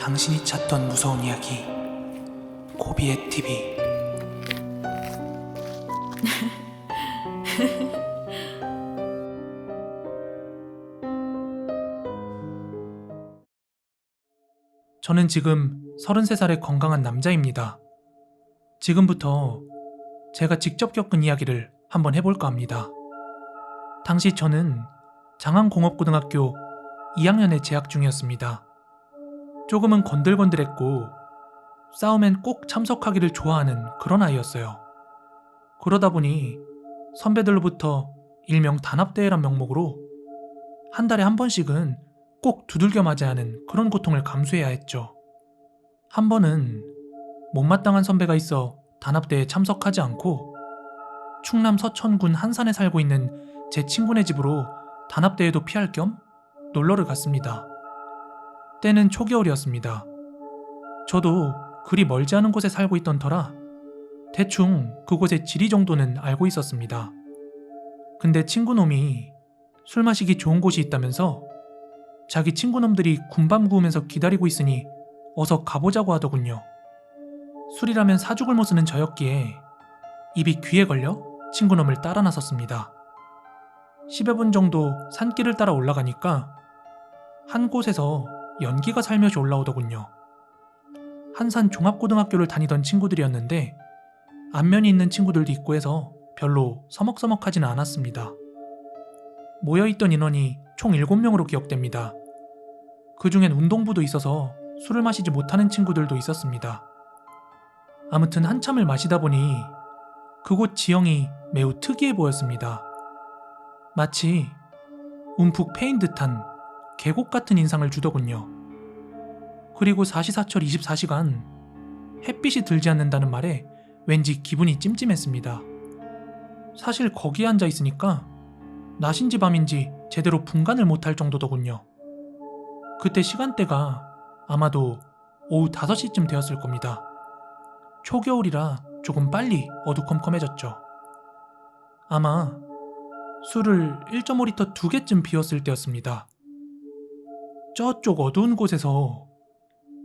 당신이 찾던 무서운 이야기 고비의 TV. 저는 지금 33살의 건강한 남자입니다. 지금부터 제가 직접 겪은 이야기를 한번 해볼까 합니다. 당시 저는 장안공업고등학교 2학년에 재학 중이었습니다. 조금은 건들건들했고 싸움엔 꼭 참석하기를 좋아하는 그런 아이였어요. 그러다 보니 선배들로부터 일명 단합대회란 명목으로 한 달에 한 번씩은 꼭 두들겨 맞아야 하는 그런 고통을 감수해야 했죠. 한 번은 못마땅한 선배가 있어 단합대회에 참석하지 않고 충남 서천군 한산에 살고 있는 제 친구네 집으로 단합대회도 피할 겸 놀러를 갔습니다. 때는 초겨울이었습니다. 저도 그리 멀지 않은 곳에 살고 있던 터라 대충 그곳의 지리 정도는 알고 있었습니다. 근데 친구놈이 술 마시기 좋은 곳이 있다면서 자기 친구놈들이 군밤 구우면서 기다리고 있으니 어서 가보자고 하더군요. 술이라면 사죽을 못 쓰는 저였기에 입이 귀에 걸려 친구놈을 따라 나섰습니다. 10여 분 정도 산길을 따라 올라가니까 한 곳에서 연기가 살며시 올라오더군요. 한산 종합고등학교를 다니던 친구들이었는데 안면이 있는 친구들도 있고 해서 별로 서먹서먹하지는 않았습니다. 모여있던 인원이 총 7명으로 기억됩니다. 그 중엔 운동부도 있어서 술을 마시지 못하는 친구들도 있었습니다. 아무튼 한참을 마시다 보니 그곳 지형이 매우 특이해 보였습니다. 마치 움푹 패인 듯한 계곡 같은 인상을 주더군요. 그리고 사시사철 24시간 햇빛이 들지 않는다는 말에 왠지 기분이 찜찜했습니다. 사실 거기에 앉아 있으니까 낮인지 밤인지 제대로 분간을 못할 정도더군요. 그때 시간대가 아마도 오후 5시쯤 되었을 겁니다. 초겨울이라 조금 빨리 어두컴컴해졌죠. 아마 술을 1.5리터 2개쯤 비웠을 때였습니다. 저쪽 어두운 곳에서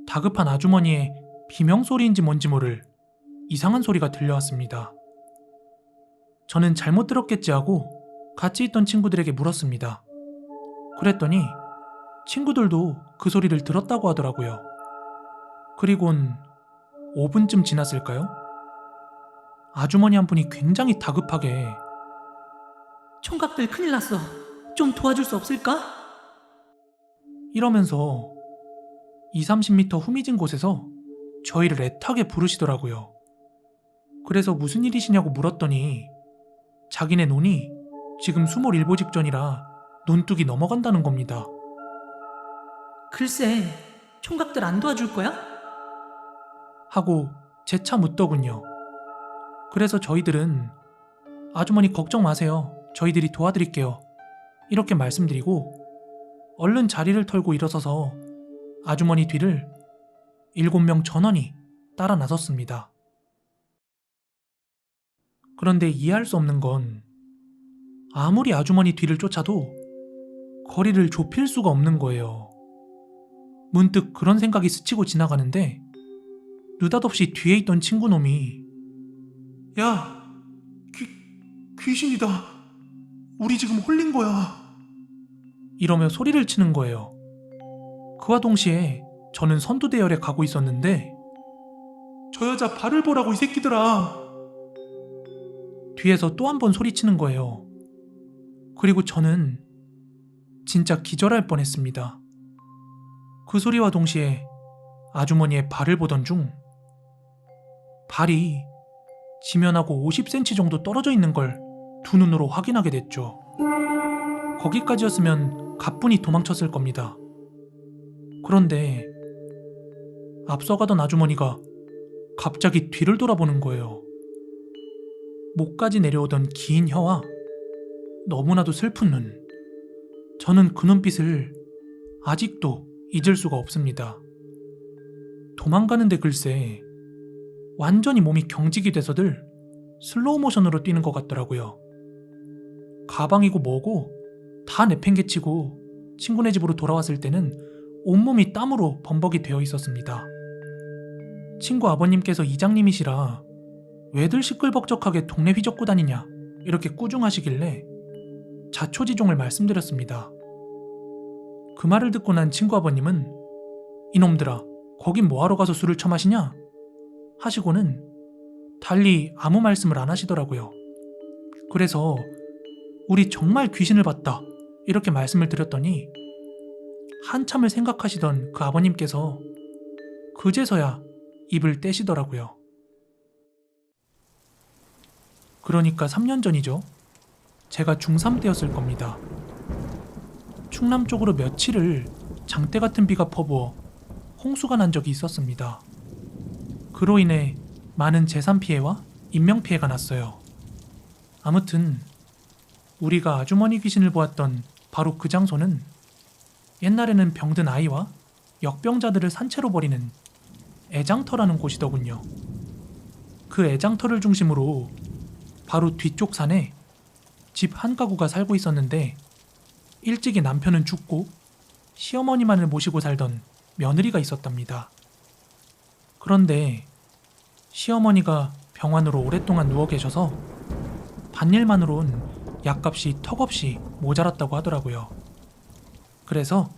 다급한 아주머니의 비명소리인지 뭔지 모를 이상한 소리가 들려왔습니다. 저는 잘못 들었겠지 하고 같이 있던 친구들에게 물었습니다. 그랬더니 친구들도 그 소리를 들었다고 하더라고요. 그리곤 5분쯤 지났을까요? 아주머니 한 분이 굉장히 다급하게 총각들 큰일 났어. 좀 도와줄 수 없을까? 이러면서 20-30m 후미진 곳에서 저희를 애타게 부르시더라고요. 그래서 무슨 일이시냐고 물었더니 자기네 논이 지금 수몰일보 직전이라 논둑이 넘어간다는 겁니다. 글쎄, 총각들 안 도와줄 거야? 하고 재차 묻더군요. 그래서 저희들은 아주머니 걱정 마세요. 저희들이 도와드릴게요. 이렇게 말씀드리고 얼른 자리를 털고 일어서서 아주머니 뒤를 7명 전원이 따라 나섰습니다. 그런데 이해할 수 없는 건 아무리 아주머니 뒤를 쫓아도 거리를 좁힐 수가 없는 거예요. 문득 그런 생각이 스치고 지나가는데 느닷없이 뒤에 있던 친구놈이 야, 귀신이다. 우리 지금 홀린 거야. 이러며 소리를 치는 거예요. 그와 동시에 저는 선두대열에 가고 있었는데 저 여자 발을 보라고 이 새끼들아. 뒤에서 또 한 번 소리치는 거예요. 그리고 저는 진짜 기절할 뻔했습니다. 그 소리와 동시에 아주머니의 발을 보던 중 발이 지면하고 50cm 정도 떨어져 있는 걸 두 눈으로 확인하게 됐죠. 거기까지였으면 가뿐히 도망쳤을 겁니다. 그런데 앞서가던 아주머니가 갑자기 뒤를 돌아보는 거예요. 목까지 내려오던 긴 혀와 너무나도 슬픈 눈. 저는 그 눈빛을 아직도 잊을 수가 없습니다. 도망가는데 글쎄 완전히 몸이 경직이 돼서들 슬로우 모션으로 뛰는 것 같더라고요. 가방이고 뭐고 다 내팽개치고 친구네 집으로 돌아왔을 때는 온몸이 땀으로 범벅이 되어 있었습니다. 친구 아버님께서 이장님이시라 왜들 시끌벅적하게 동네 휘젓고 다니냐 이렇게 꾸중하시길래 자초지종을 말씀드렸습니다. 그 말을 듣고 난 친구 아버님은 이놈들아 거긴 뭐하러 가서 술을 처마시냐 하시고는 달리 아무 말씀을 안 하시더라고요. 그래서 우리 정말 귀신을 봤다 이렇게 말씀을 드렸더니 한참을 생각하시던 그 아버님께서 그제서야 입을 떼시더라고요. 그러니까 3년 전이죠. 제가 중3 때였을 겁니다. 충남 쪽으로 며칠을 장대 같은 비가 퍼부어 홍수가 난 적이 있었습니다. 그로 인해 많은 재산 피해와 인명 피해가 났어요. 아무튼 우리가 아주머니 귀신을 보았던 바로 그 장소는 옛날에는 병든 아이와 역병자들을 산채로 버리는 애장터라는 곳이더군요. 그 애장터를 중심으로 바로 뒤쪽 산에 집 한 가구가 살고 있었는데 일찍이 남편은 죽고 시어머니만을 모시고 살던 며느리가 있었답니다. 그런데 시어머니가 병환으로 오랫동안 누워 계셔서 반일만으론 약값이 턱없이 모자랐다고 하더라고요. 그래서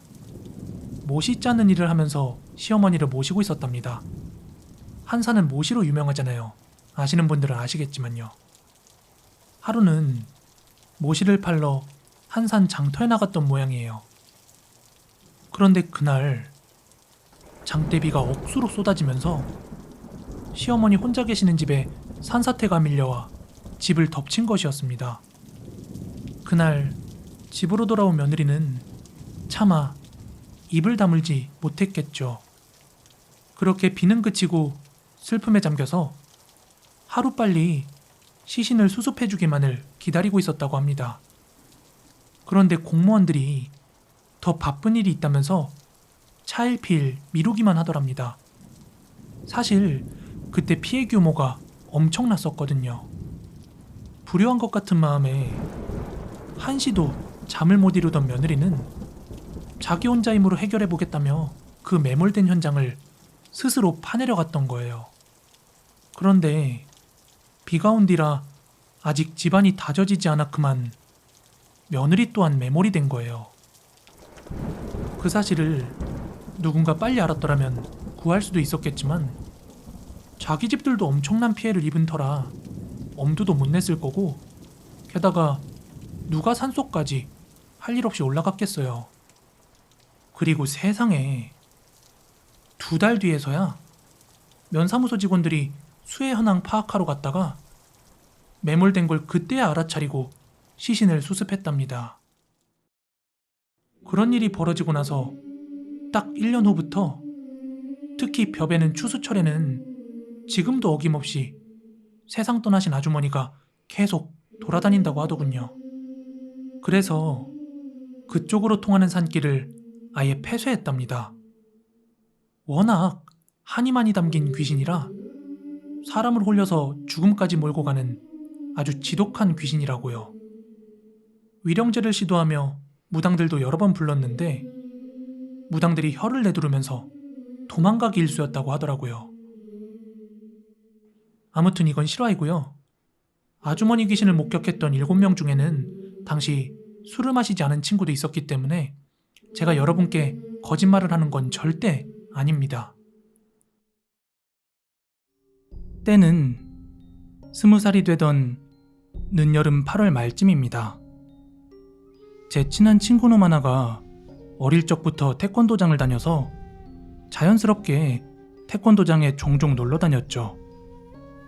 모시 짜는 일을 하면서 시어머니를 모시고 있었답니다. 한산은 모시로 유명하잖아요. 아시는 분들은 아시겠지만요. 하루는 모시를 팔러 한산 장터에 나갔던 모양이에요. 그런데 그날 장대비가 억수로 쏟아지면서 시어머니 혼자 계시는 집에 산사태가 밀려와 집을 덮친 것이었습니다. 그날 집으로 돌아온 며느리는 차마 입을 다물지 못했겠죠. 그렇게 비는 그치고 슬픔에 잠겨서 하루빨리 시신을 수습해주기만을 기다리고 있었다고 합니다. 그런데 공무원들이 더 바쁜 일이 있다면서 차일피일 미루기만 하더랍니다. 사실 그때 피해 규모가 엄청났었거든요. 불효한 것 같은 마음에 한시도 잠을 못 이루던 며느리는 자기 혼자 힘으로 해결해보겠다며 그 매몰된 현장을 스스로 파내려 갔던 거예요. 그런데 비가 온 뒤라 아직 집안이 다져지지 않아 그만 며느리 또한 매몰이 된 거예요. 그 사실을 누군가 빨리 알았더라면 구할 수도 있었겠지만 자기 집들도 엄청난 피해를 입은 터라 엄두도 못 냈을 거고 게다가 누가 산속까지 할 일 없이 올라갔겠어요. 그리고 세상에 2달 뒤에서야 면사무소 직원들이 수해 현황 파악하러 갔다가 매몰된 걸 그때야 알아차리고 시신을 수습했답니다. 그런 일이 벌어지고 나서 딱 1년 후부터 특히 벽에는 추수철에는 지금도 어김없이 세상 떠나신 아주머니가 계속 돌아다닌다고 하더군요. 그래서 그쪽으로 통하는 산길을 아예 폐쇄했답니다. 워낙 한이 많이 담긴 귀신이라 사람을 홀려서 죽음까지 몰고 가는 아주 지독한 귀신이라고요. 위령제를 시도하며 무당들도 여러 번 불렀는데 무당들이 혀를 내두르면서 도망가기 일쑤였다고 하더라고요. 아무튼 이건 실화이고요. 아주머니 귀신을 목격했던 7명 중에는 당시 술을 마시지 않은 친구도 있었기 때문에 제가 여러분께 거짓말을 하는 건 절대 아닙니다. 때는 20살이 되던 늦여름 8월 말쯤입니다. 제 친한 친구놈 하나가 어릴 적부터 태권도장을 다녀서 자연스럽게 태권도장에 종종 놀러 다녔죠.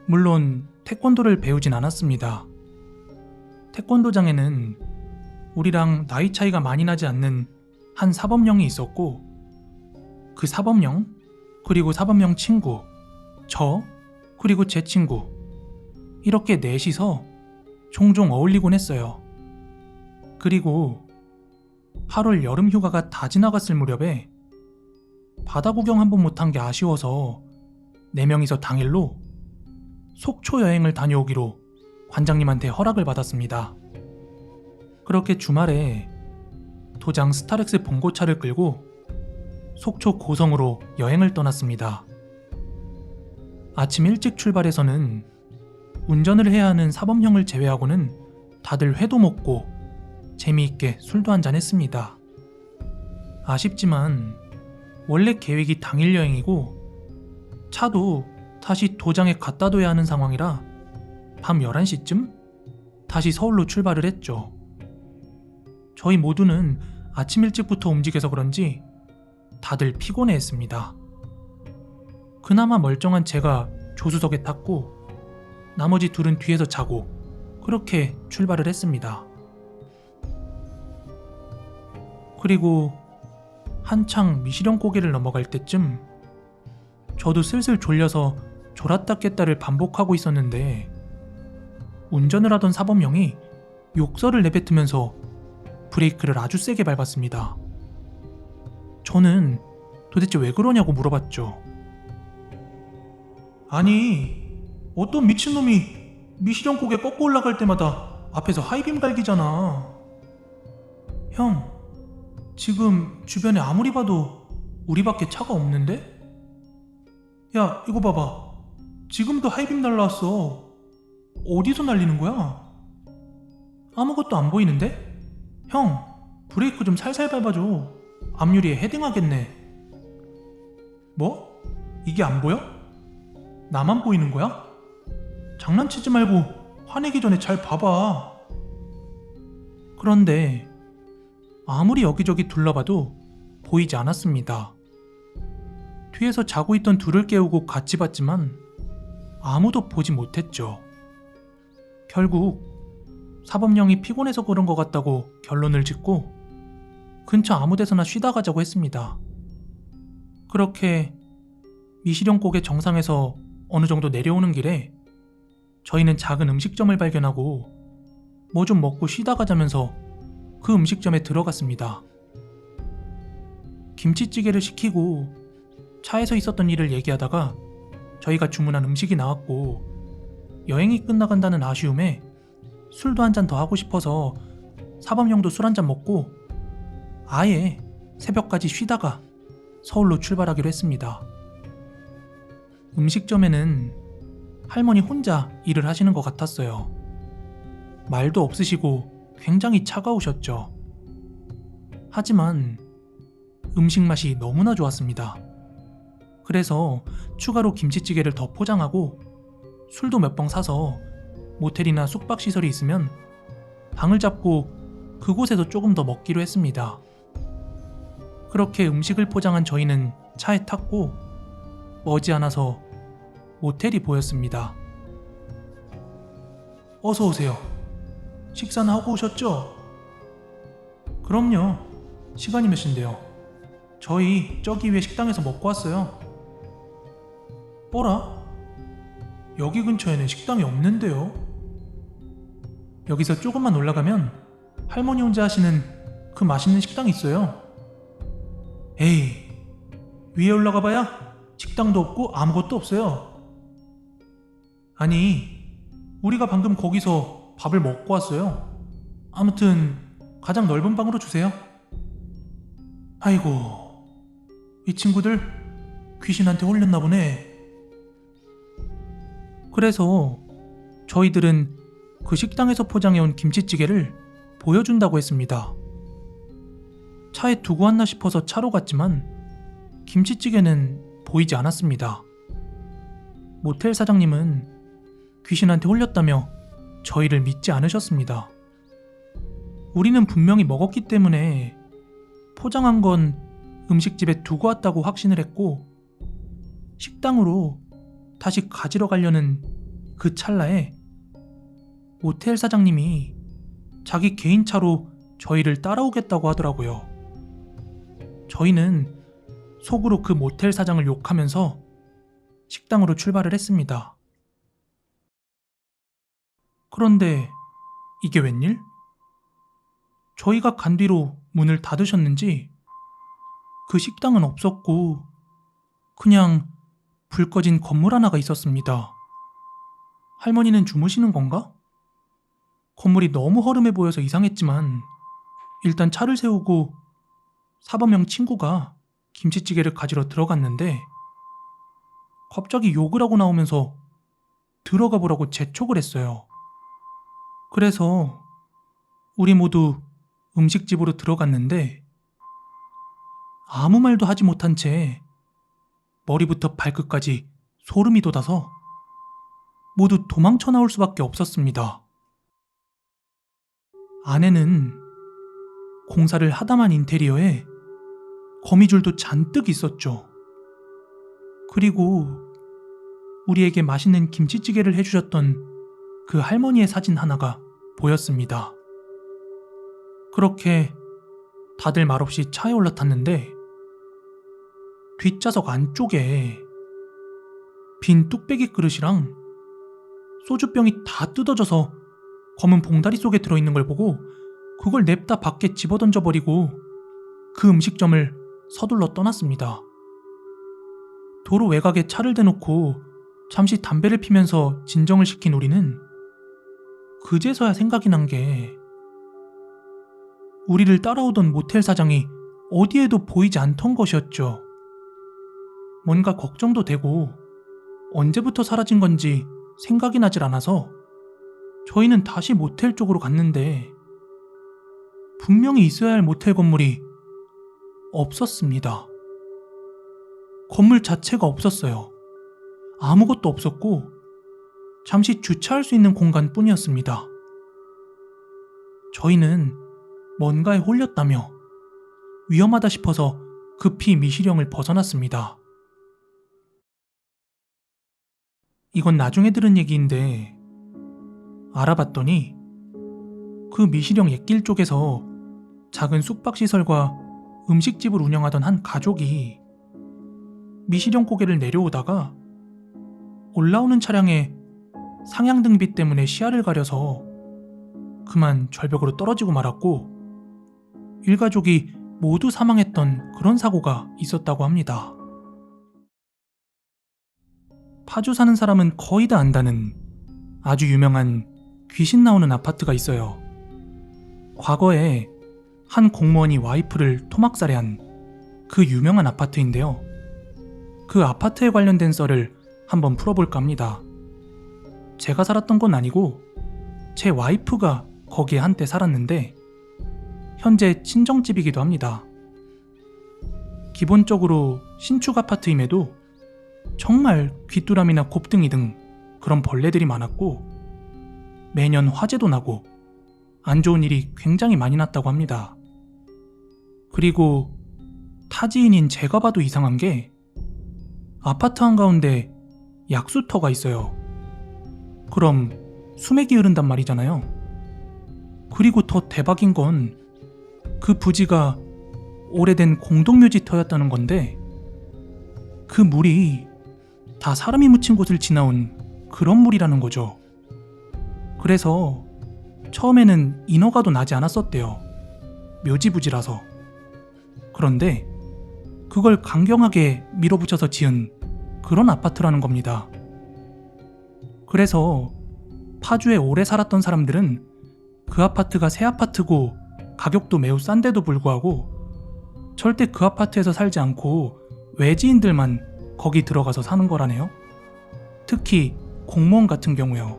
물론 태권도를 배우진 않았습니다. 태권도장에는 우리랑 나이 차이가 많이 나지 않는 한 사범령이 있었고 그 사범령, 그리고 사범령 친구, 저, 그리고 제 친구 이렇게 넷이서 종종 어울리곤 했어요. 그리고 8월 여름 휴가가 다 지나갔을 무렵에 바다 구경 한번 못한 게 아쉬워서 4명이서 당일로 속초 여행을 다녀오기로 관장님한테 허락을 받았습니다. 그렇게 주말에 도장 스타렉스 봉고차를 끌고 속초 고성으로 여행을 떠났습니다. 아침 일찍 출발해서는 운전을 해야 하는 사범형을 제외하고는 다들 회도 먹고 재미있게 술도 한잔 했습니다. 아쉽지만 원래 계획이 당일 여행이고 차도 다시 도장에 갖다 둬야 하는 상황이라 밤 11시쯤 다시 서울로 출발을 했죠. 저희 모두는 아침 일찍부터 움직여서 그런지 다들 피곤해했습니다. 그나마 멀쩡한 제가 조수석에 탔고 나머지 둘은 뒤에서 자고 그렇게 출발을 했습니다. 그리고 한창 미시령 고개를 넘어갈 때쯤 저도 슬슬 졸려서 졸았다 깼다를 반복하고 있었는데 운전을 하던 사범형이 욕설을 내뱉으면서 브레이크를 아주 세게 밟았습니다. 저는 도대체 왜 그러냐고 물어봤죠. 아니, 어떤 미친놈이 미시령 고개 꺾고 올라갈 때마다 앞에서 하이빔 갈기잖아. 형, 지금 주변에 아무리 봐도 우리밖에 차가 없는데? 야, 이거 봐봐. 지금도 하이빔 날라왔어. 어디서 날리는 거야? 아무것도 안 보이는데? 형, 브레이크 좀 살살 밟아줘. 앞유리에 헤딩하겠네. 뭐? 이게 안 보여? 나만 보이는 거야? 장난치지 말고 화내기 전에 잘 봐봐. 그런데 아무리 여기저기 둘러봐도 보이지 않았습니다. 뒤에서 자고 있던 둘을 깨우고 같이 봤지만 아무도 보지 못했죠. 결국 사범령이 피곤해서 그런 것 같다고 결론을 짓고 근처 아무 데서나 쉬다 가자고 했습니다. 그렇게 미시령 고개 정상에서 어느 정도 내려오는 길에 저희는 작은 음식점을 발견하고 뭐 좀 먹고 쉬다 가자면서 그 음식점에 들어갔습니다. 김치찌개를 시키고 차에서 있었던 일을 얘기하다가 저희가 주문한 음식이 나왔고 여행이 끝나간다는 아쉬움에 술도 한 잔 더 하고 싶어서 사범형도 술 한 잔 먹고 아예 새벽까지 쉬다가 서울로 출발하기로 했습니다. 음식점에는 할머니 혼자 일을 하시는 것 같았어요. 말도 없으시고 굉장히 차가우셨죠. 하지만 음식 맛이 너무나 좋았습니다. 그래서 추가로 김치찌개를 더 포장하고 술도 몇 병 사서 모텔이나 숙박시설이 있으면 방을 잡고 그곳에서 조금 더 먹기로 했습니다. 그렇게 음식을 포장한 저희는 차에 탔고 머지않아서 모텔이 보였습니다. 어서 오세요. 식사는 하고 오셨죠? 그럼요. 시간이 몇 시인데요? 저희 저기 위에 식당에서 먹고 왔어요. 어라? 여기 근처에는 식당이 없는데요? 여기서 조금만 올라가면 할머니 혼자 하시는 그 맛있는 식당이 있어요. 에이, 위에 올라가 봐야 식당도 없고 아무것도 없어요. 아니, 우리가 방금 거기서 밥을 먹고 왔어요. 아무튼 가장 넓은 방으로 주세요. 아이고, 이 친구들 귀신한테 홀렸나 보네. 그래서 저희들은 그 식당에서 포장해온 김치찌개를 보여준다고 했습니다. 차에 두고 왔나 싶어서 차로 갔지만 김치찌개는 보이지 않았습니다. 모텔 사장님은 귀신한테 홀렸다며 저희를 믿지 않으셨습니다. 우리는 분명히 먹었기 때문에 포장한 건 음식집에 두고 왔다고 확신을 했고 식당으로 다시 가지러 가려는 그 찰나에 모텔 사장님이 자기 개인 차로 저희를 따라오겠다고 하더라고요. 저희는 속으로 그 모텔 사장을 욕하면서 식당으로 출발을 했습니다. 그런데 이게 웬일? 저희가 간 뒤로 문을 닫으셨는지 그 식당은 없었고 그냥 불 꺼진 건물 하나가 있었습니다. 할머니는 주무시는 건가? 건물이 너무 허름해 보여서 이상했지만 일단 차를 세우고 사범형 친구가 김치찌개를 가지러 들어갔는데 갑자기 욕을 하고 나오면서 들어가 보라고 재촉을 했어요. 그래서 우리 모두 음식집으로 들어갔는데 아무 말도 하지 못한 채 머리부터 발끝까지 소름이 돋아서 모두 도망쳐 나올 수밖에 없었습니다. 안에는 공사를 하다만 인테리어에 거미줄도 잔뜩 있었죠. 그리고 우리에게 맛있는 김치찌개를 해주셨던 그 할머니의 사진 하나가 보였습니다. 그렇게 다들 말없이 차에 올라탔는데 뒷좌석 안쪽에 빈 뚝배기 그릇이랑 소주병이 다 뜯어져서 검은 봉다리 속에 들어있는 걸 보고 그걸 냅다 밖에 집어던져버리고 그 음식점을 서둘러 떠났습니다. 도로 외곽에 차를 대놓고 잠시 담배를 피면서 진정을 시킨 우리는 그제서야 생각이 난 게 우리를 따라오던 모텔 사장이 어디에도 보이지 않던 것이었죠. 뭔가 걱정도 되고 언제부터 사라진 건지 생각이 나질 않아서 저희는 다시 모텔 쪽으로 갔는데 분명히 있어야 할 모텔 건물이 없었습니다. 건물 자체가 없었어요. 아무것도 없었고 잠시 주차할 수 있는 공간뿐이었습니다. 저희는 뭔가에 홀렸다며 위험하다 싶어서 급히 미시령을 벗어났습니다. 이건 나중에 들은 얘기인데 알아봤더니 그 미시령 옛길 쪽에서 작은 숙박시설과 음식집을 운영하던 한 가족이 미시령 고개를 내려오다가 올라오는 차량에 상향등비 때문에 시야를 가려서 그만 절벽으로 떨어지고 말았고 일가족이 모두 사망했던 그런 사고가 있었다고 합니다. 파주 사는 사람은 거의 다 안다는 아주 유명한 귀신 나오는 아파트가 있어요. 과거에 한 공무원이 와이프를 토막살해한 그 유명한 아파트인데요. 그 아파트에 관련된 썰을 한번 풀어볼까 합니다. 제가 살았던 건 아니고 제 와이프가 거기에 한때 살았는데 현재 친정집이기도 합니다. 기본적으로 신축 아파트임에도 정말 귀뚜라미나 곱등이 등 그런 벌레들이 많았고 매년 화재도 나고 안 좋은 일이 굉장히 많이 났다고 합니다. 그리고 타지인인 제가 봐도 이상한 게 아파트 한가운데 약수터가 있어요. 그럼 수맥이 흐른단 말이잖아요. 그리고 더 대박인 건 그 부지가 오래된 공동묘지터였다는 건데 그 물이 다 사람이 묻힌 곳을 지나온 그런 물이라는 거죠. 그래서 처음에는 인허가도 나지 않았었대요. 묘지부지라서. 그런데 그걸 강경하게 밀어붙여서 지은 그런 아파트라는 겁니다. 그래서 파주에 오래 살았던 사람들은 그 아파트가 새 아파트고 가격도 매우 싼데도 불구하고 절대 그 아파트에서 살지 않고 외지인들만 거기 들어가서 사는 거라네요. 특히 공무원 같은 경우요.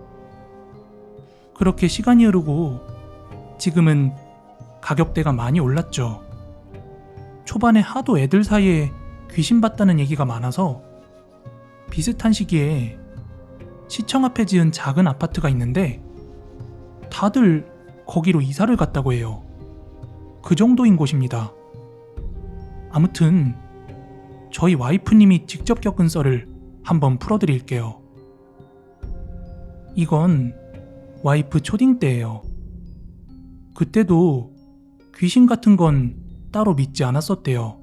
그렇게 시간이 흐르고 지금은 가격대가 많이 올랐죠. 초반에 하도 애들 사이에 귀신 봤다는 얘기가 많아서 비슷한 시기에 시청 앞에 지은 작은 아파트가 있는데 다들 거기로 이사를 갔다고 해요. 그 정도인 곳입니다. 아무튼 저희 와이프님이 직접 겪은 썰을 한번 풀어드릴게요. 이건 와이프 초딩 때예요. 그때도 귀신 같은 건 따로 믿지 않았었대요.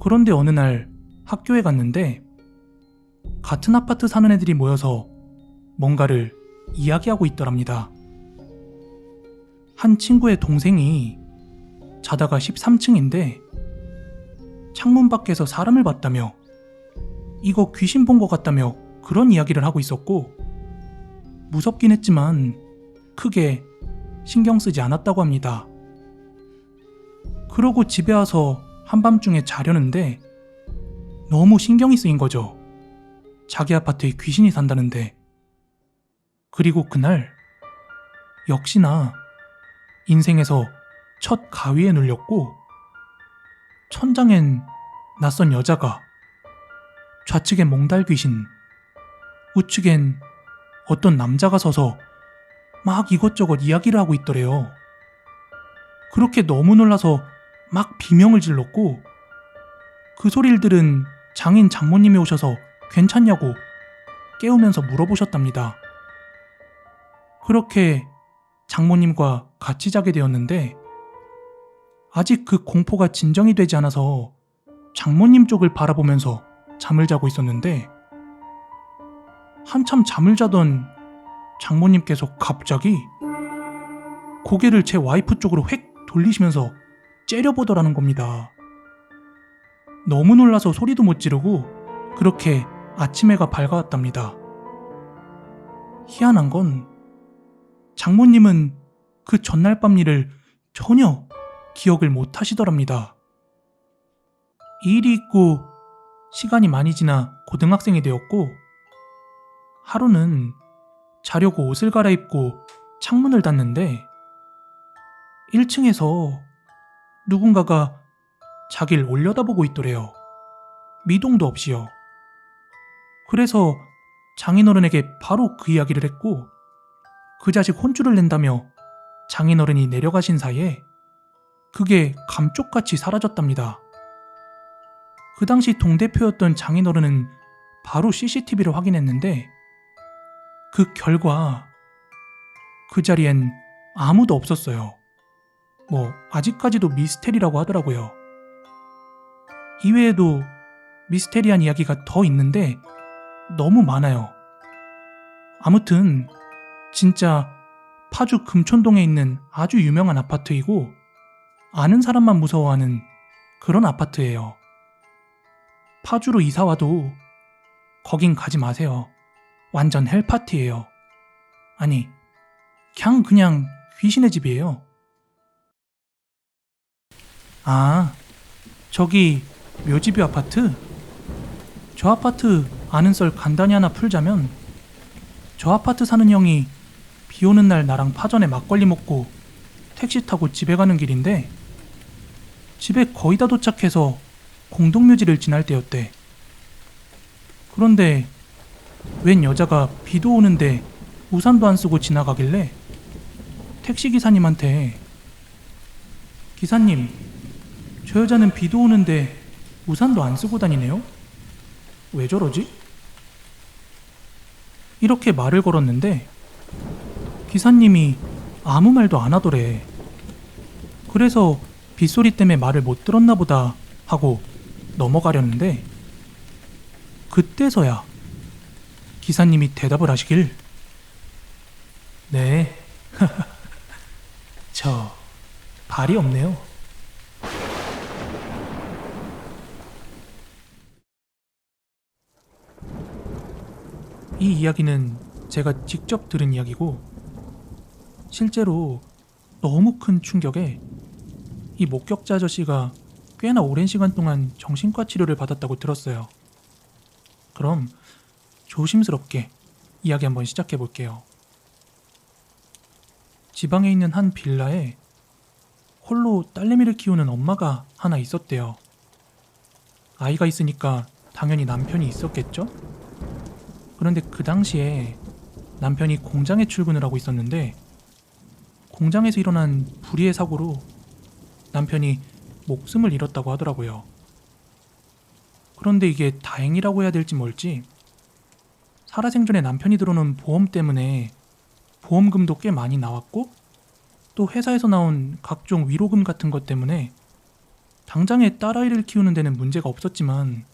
그런데 어느 날 학교에 갔는데 같은 아파트 사는 애들이 모여서 뭔가를 이야기하고 있더랍니다. 한 친구의 동생이 자다가 13층인데 창문 밖에서 사람을 봤다며 이거 귀신 본 것 같다며 그런 이야기를 하고 있었고 무섭긴 했지만 크게 신경 쓰지 않았다고 합니다. 그러고 집에 와서 한밤중에 자려는데 너무 신경이 쓰인 거죠. 자기 아파트에 귀신이 산다는데. 그리고 그날 역시나 인생에서 첫 가위에 눌렸고 천장엔 낯선 여자가, 좌측엔 몽달 귀신, 우측엔 어떤 남자가 서서 막 이것저것 이야기를 하고 있더래요. 그렇게 너무 놀라서 막 비명을 질렀고 그 소리를 들은 장인 장모님이 오셔서 괜찮냐고 깨우면서 물어보셨답니다. 그렇게 장모님과 같이 자게 되었는데 아직 그 공포가 진정이 되지 않아서 장모님 쪽을 바라보면서 잠을 자고 있었는데 한참 잠을 자던 장모님께서 갑자기 고개를 제 와이프 쪽으로 획 돌리시면서 째려보더라는 겁니다. 너무 놀라서 소리도 못 지르고 그렇게 아침 해가 밝아왔답니다. 희한한 건 장모님은 그 전날 밤 일을 전혀 기억을 못 하시더랍니다. 이 일이 있고 시간이 많이 지나 고등학생이 되었고 하루는 자려고 옷을 갈아입고 창문을 닫는데 1층에서 누군가가 자기를 올려다보고 있더래요. 미동도 없이요. 그래서 장인어른에게 바로 그 이야기를 했고 그 자식 혼쭐을 낸다며 장인어른이 내려가신 사이에 그게 감쪽같이 사라졌답니다. 그 당시 동대표였던 장인어른은 바로 CCTV를 확인했는데 그 결과 그 자리엔 아무도 없었어요. 아직까지도 미스테리라고 하더라고요. 이외에도 미스테리한 이야기가 더 있는데 너무 많아요. 아무튼 진짜 파주 금촌동에 있는 아주 유명한 아파트이고 아는 사람만 무서워하는 그런 아파트예요. 파주로 이사와도 거긴 가지 마세요. 완전 헬파티예요. 아니, 그냥 귀신의 집이에요. 아, 저기 묘지뷰 아파트? 저 아파트 아는 썰 간단히 하나 풀자면 저 아파트 사는 형이 비 오는 날 나랑 파전에 막걸리 먹고 택시 타고 집에 가는 길인데 집에 거의 다 도착해서 공동묘지를 지날 때였대. 그런데 웬 여자가 비도 오는데 우산도 안 쓰고 지나가길래 택시기사님한테 기사님, 저 여자는 비도 오는데 우산도 안 쓰고 다니네요? 왜 저러지? 이렇게 말을 걸었는데 기사님이 아무 말도 안 하더래. 그래서 빗소리 때문에 말을 못 들었나 보다 하고 넘어가려는데 그때서야 기사님이 대답을 하시길 네, 저 발이 없네요. 이 이야기는 제가 직접 들은 이야기고 실제로 너무 큰 충격에 이 목격자 아저씨가 꽤나 오랜 시간 동안 정신과 치료를 받았다고 들었어요. 그럼 조심스럽게 이야기 한번 시작해 볼게요. 지방에 있는 한 빌라에 홀로 딸내미를 키우는 엄마가 하나 있었대요. 아이가 있으니까 당연히 남편이 있었겠죠? 그런데 그 당시에 남편이 공장에 출근을 하고 있었는데 공장에서 일어난 불의의 사고로 남편이 목숨을 잃었다고 하더라고요. 그런데 이게 다행이라고 해야 될지 뭘지 살아생전에 남편이 들어놓은 보험 때문에 보험금도 꽤 많이 나왔고 또 회사에서 나온 각종 위로금 같은 것 때문에 당장에 딸아이를 키우는 데는 문제가 없었지만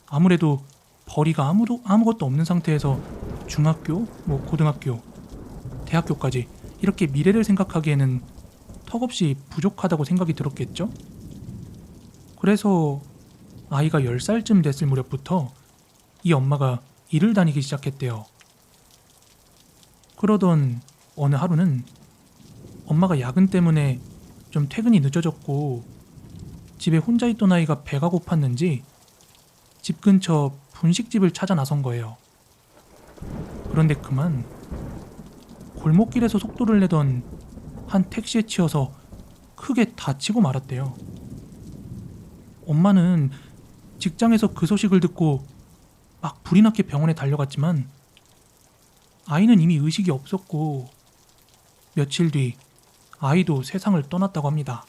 아무래도 벌이가 아무것도 없는 상태에서 중학교, 고등학교, 대학교까지 이렇게 미래를 생각하기에는 턱없이 부족하다고 생각이 들었겠죠? 그래서 아이가 10살쯤 됐을 무렵부터 이 엄마가 일을 다니기 시작했대요. 그러던 어느 하루는 엄마가 야근 때문에 좀 퇴근이 늦어졌고 집에 혼자 있던 아이가 배가 고팠는지 집 근처 분식집을 찾아 나선 거예요. 그런데 그만 골목길에서 속도를 내던 한 택시에 치여서 크게 다치고 말았대요. 엄마는 직장에서 그 소식을 듣고 막 불이 났게 병원에 달려갔지만 아이는 이미 의식이 없었고 며칠 뒤 아이도 세상을 떠났다고 합니다.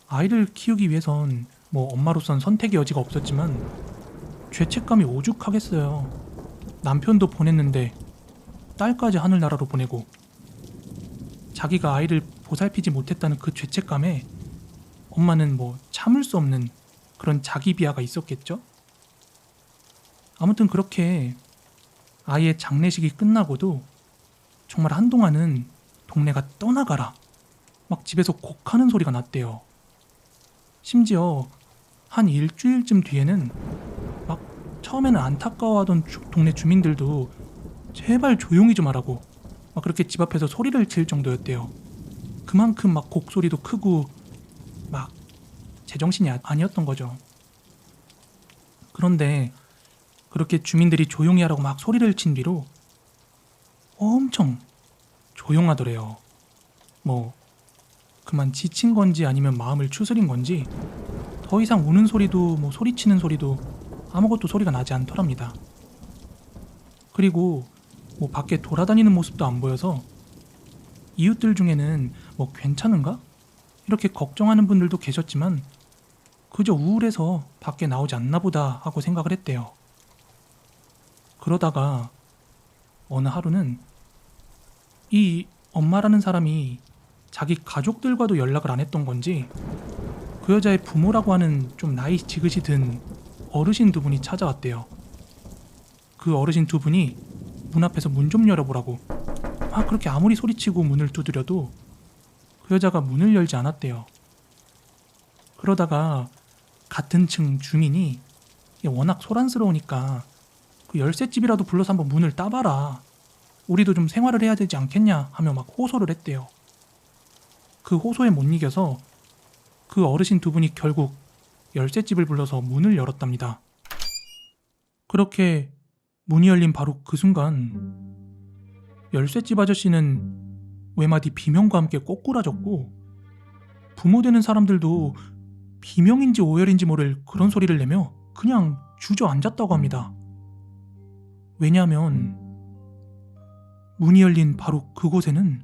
아이를 키우기 위해선 엄마로선 선택의 여지가 없었지만 죄책감이 오죽하겠어요. 남편도 보냈는데 딸까지 하늘나라로 보내고 자기가 아이를 보살피지 못했다는 그 죄책감에 엄마는 참을 수 없는 그런 자기 비하가 있었겠죠? 아무튼 그렇게 아이의 장례식이 끝나고도 정말 한동안은 동네가 떠나가라 막 집에서 곡하는 소리가 났대요. 심지어 한 일주일쯤 뒤에는 막 처음에는 안타까워하던 동네 주민들도 제발 조용히 좀 하라고 막 그렇게 집 앞에서 소리를 질 정도였대요. 그만큼 막 곡소리도 크고 막 제정신이 아니었던 거죠. 그런데 그렇게 주민들이 조용히 하라고 막 소리를 친 뒤로 엄청 조용하더래요. 그만 지친 건지 아니면 마음을 추스린 건지 더 이상 우는 소리도 소리치는 소리도 아무것도 소리가 나지 않더랍니다. 그리고 밖에 돌아다니는 모습도 안 보여서 이웃들 중에는 괜찮은가? 이렇게 걱정하는 분들도 계셨지만 그저 우울해서 밖에 나오지 않나 보다 하고 생각을 했대요. 그러다가 어느 하루는 이 엄마라는 사람이 자기 가족들과도 연락을 안 했던 건지 그 여자의 부모라고 하는 좀 나이 지긋이 든 어르신 두 분이 찾아왔대요. 그 어르신 두 분이 문 앞에서 문 좀 열어보라고 그렇게 아무리 소리치고 문을 두드려도 그 여자가 문을 열지 않았대요. 그러다가 같은 층 주민이 워낙 소란스러우니까 그 열쇠집이라도 불러서 한번 문을 따봐라. 우리도 좀 생활을 해야 되지 않겠냐 하며 막 호소를 했대요. 그 호소에 못 이겨서 그 어르신 두 분이 결국 열쇠집을 불러서 문을 열었답니다. 그렇게 문이 열린 바로 그 순간 열쇠집 아저씨는 외마디 비명과 함께 꼬꾸라졌고 부모 되는 사람들도 비명인지 오열인지 모를 그런 소리를 내며 그냥 주저앉았다고 합니다. 왜냐하면 문이 열린 바로 그곳에는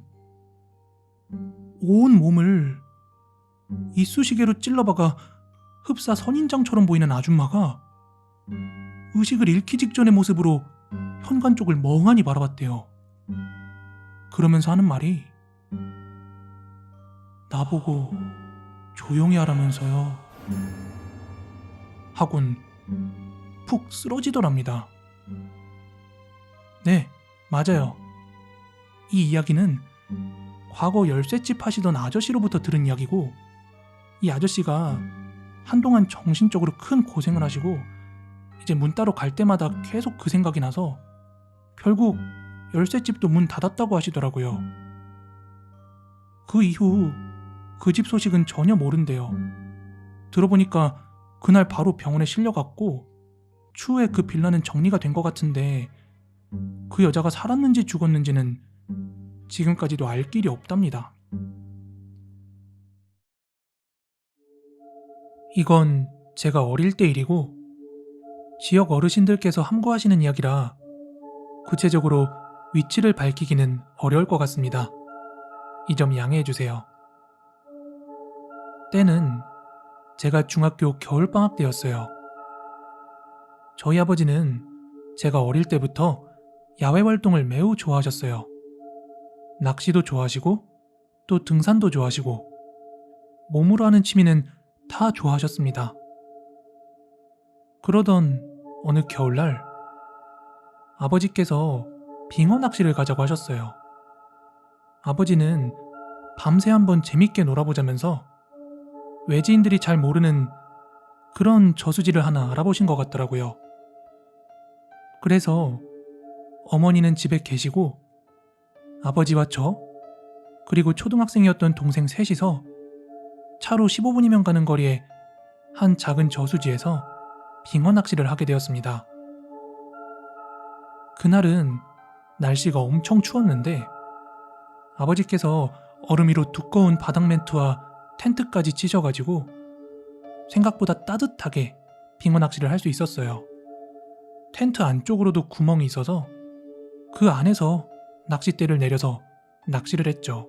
온 몸을 이쑤시개로 찔러박아 흡사 선인장처럼 보이는 아줌마가 의식을 잃기 직전의 모습으로 현관 쪽을 멍하니 바라봤대요. 그러면서 하는 말이 나보고 조용히 하라면서요 하곤 푹 쓰러지더랍니다. 네, 맞아요. 이 이야기는 과거 열쇠집 하시던 아저씨로부터 들은 이야기고 이 아저씨가 한동안 정신적으로 큰 고생을 하시고 이제 문 따러 갈 때마다 계속 그 생각이 나서 결국 열쇠집도 문 닫았다고 하시더라고요. 그 이후 그 집 소식은 전혀 모른대요. 들어보니까 그날 바로 병원에 실려갔고 추후에 그 빌라는 정리가 된 것 같은데 그 여자가 살았는지 죽었는지는 지금까지도 알 길이 없답니다. 이건 제가 어릴 때 일이고 지역 어르신들께서 함구하시는 이야기라 구체적으로 위치를 밝히기는 어려울 것 같습니다. 이 점 양해해 주세요. 때는 제가 중학교 겨울방학 때였어요. 저희 아버지는 제가 어릴 때부터 야외 활동을 매우 좋아하셨어요. 낚시도 좋아하시고 또 등산도 좋아하시고 몸으로 하는 취미는 다 좋아하셨습니다. 그러던 어느 겨울날 아버지께서 빙어 낚시를 가자고 하셨어요. 아버지는 밤새 한번 재밌게 놀아보자면서 외지인들이 잘 모르는 그런 저수지를 하나 알아보신 것 같더라고요. 그래서 어머니는 집에 계시고 아버지와 저 그리고 초등학생이었던 동생 셋이서 차로 15분이면 가는 거리에 한 작은 저수지에서 빙어 낚시를 하게 되었습니다. 그날은 날씨가 엄청 추웠는데 아버지께서 얼음 위로 두꺼운 바닥 매트와 텐트까지 치셔가지고 생각보다 따뜻하게 빙어 낚시를 할 수 있었어요. 텐트 안쪽으로도 구멍이 있어서 그 안에서 낚싯대를 내려서 낚시를 했죠.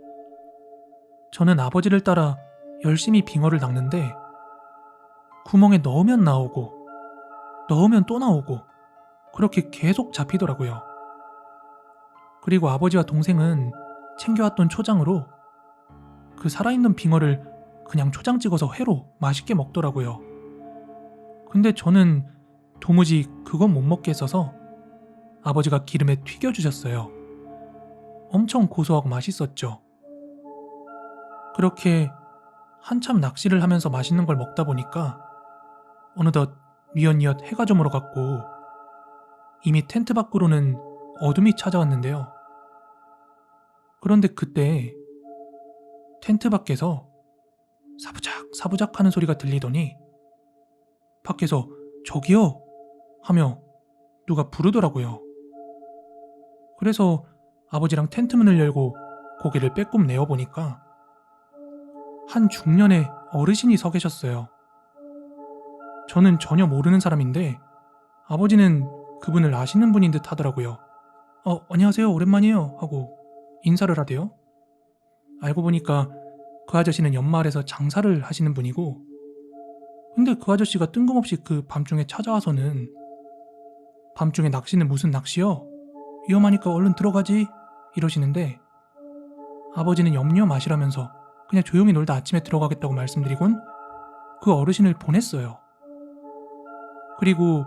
저는 아버지를 따라 열심히 빙어를 낚는데 구멍에 넣으면 나오고 넣으면 또 나오고 그렇게 계속 잡히더라고요. 그리고 아버지와 동생은 챙겨왔던 초장으로 그 살아있는 빙어를 그냥 초장 찍어서 회로 맛있게 먹더라고요. 근데 저는 도무지 그건 못 먹겠어서 아버지가 기름에 튀겨주셨어요. 엄청 고소하고 맛있었죠. 그렇게 한참 낚시를 하면서 맛있는 걸 먹다 보니까 어느덧 뉘엿뉘엿 해가 저물어갔고 이미 텐트 밖으로는 어둠이 찾아왔는데요. 그런데 그때 텐트 밖에서 사부작 하는 소리가 들리더니 밖에서 저기요 하며 누가 부르더라고요. 그래서 아버지랑 텐트 문을 열고 고개를 빼꼼 내어보니까 한 중년의 어르신이 서 계셨어요. 저는 전혀 모르는 사람인데 아버지는 그분을 아시는 분인 듯 하더라고요. 안녕하세요, 오랜만이에요 하고 인사를 하대요. 알고 보니까 그 아저씨는 연마을에서 장사를 하시는 분이고, 근데 그 아저씨가 뜬금없이 그 밤중에 찾아와서는 밤중에 낚시는 무슨 낚시요? 위험하니까 얼른 들어가지 이러시는데 아버지는 염려 마시라면서 그냥 조용히 놀다 아침에 들어가겠다고 말씀드리곤 그 어르신을 보냈어요. 그리고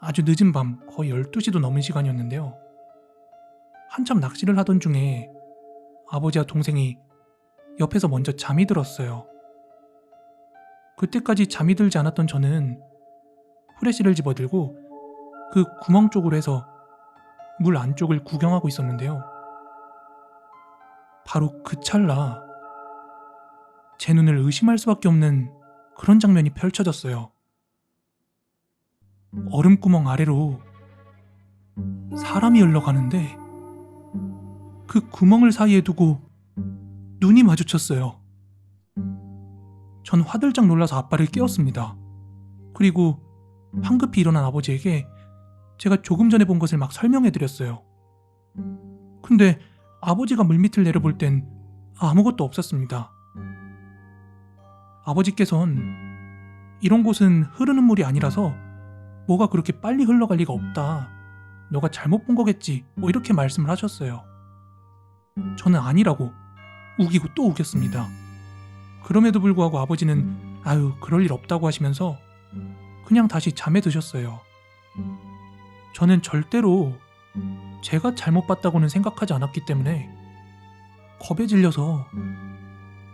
아주 늦은 밤 거의 12시도 넘은 시간이었는데요. 한참 낚시를 하던 중에 아버지와 동생이 옆에서 먼저 잠이 들었어요. 그때까지 잠이 들지 않았던 저는 후레쉬를 집어들고 그 구멍 쪽으로 해서 물 안쪽을 구경하고 있었는데요. 바로 그 찰나 제 눈을 의심할 수밖에 없는 그런 장면이 펼쳐졌어요. 얼음구멍 아래로 사람이 흘러가는데 그 구멍을 사이에 두고 눈이 마주쳤어요. 전 화들짝 놀라서 아빠를 깨웠습니다. 그리고 황급히 일어난 아버지에게 제가 조금 전에 본 것을 막 설명해드렸어요. 근데 아버지가 물밑을 내려볼 땐 아무것도 없었습니다. 아버지께선 이런 곳은 흐르는 물이 아니라서 뭐가 그렇게 빨리 흘러갈 리가 없다. 너가 잘못 본 거겠지. 뭐 이렇게 말씀을 하셨어요. 저는 아니라고 우기고 또 우겼습니다. 그럼에도 불구하고 아버지는 아유 그럴 일 없다고 하시면서 그냥 다시 잠에 드셨어요. 저는 절대로 제가 잘못 봤다고는 생각하지 않았기 때문에 겁에 질려서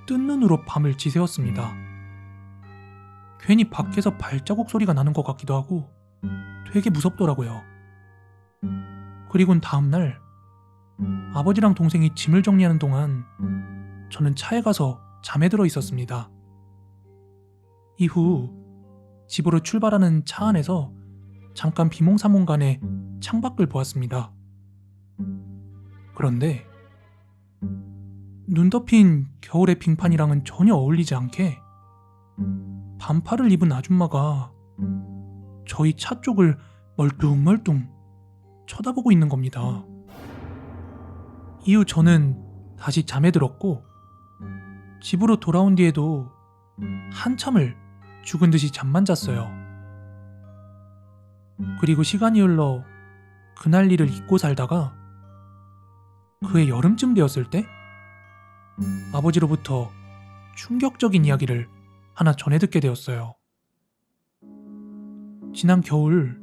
뜬 눈으로 밤을 지새웠습니다. 괜히 밖에서 발자국 소리가 나는 것 같기도 하고 되게 무섭더라고요. 그리고는 다음날 아버지랑 동생이 짐을 정리하는 동안 저는 차에 가서 잠에 들어 있었습니다. 이후 집으로 출발하는 차 안에서 잠깐 비몽사몽간에 창밖을 보았습니다. 그런데 눈 덮인 겨울의 빙판이랑은 전혀 어울리지 않게 반팔을 입은 아줌마가 저희 차 쪽을 멀뚱멀뚱 쳐다보고 있는 겁니다. 이후 저는 다시 잠에 들었고 집으로 돌아온 뒤에도 한참을 죽은 듯이 잠만 잤어요. 그리고 시간이 흘러 그날 일을 잊고 살다가 그해 여름쯤 되었을 때 아버지로부터 충격적인 이야기를 하나 전해 듣게 되었어요. 지난 겨울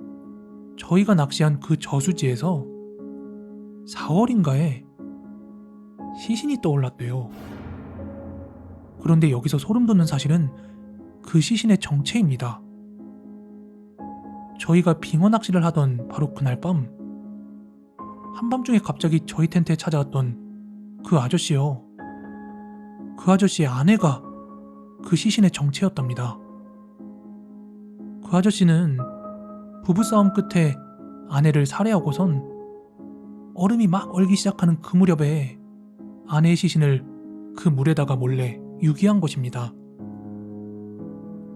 저희가 낚시한 그 저수지에서 4월인가에 시신이 떠올랐대요. 그런데 여기서 소름 돋는 사실은 그 시신의 정체입니다. 저희가 빙어 낚시를 하던 바로 그날 밤 한밤중에 갑자기 저희 텐트에 찾아왔던 그 아저씨요. 그 아저씨의 아내가 그 시신의 정체였답니다. 그 아저씨는 부부싸움 끝에 아내를 살해하고선 얼음이 막 얼기 시작하는 그 무렵에 아내의 시신을 그 물에다가 몰래 유기한 것입니다.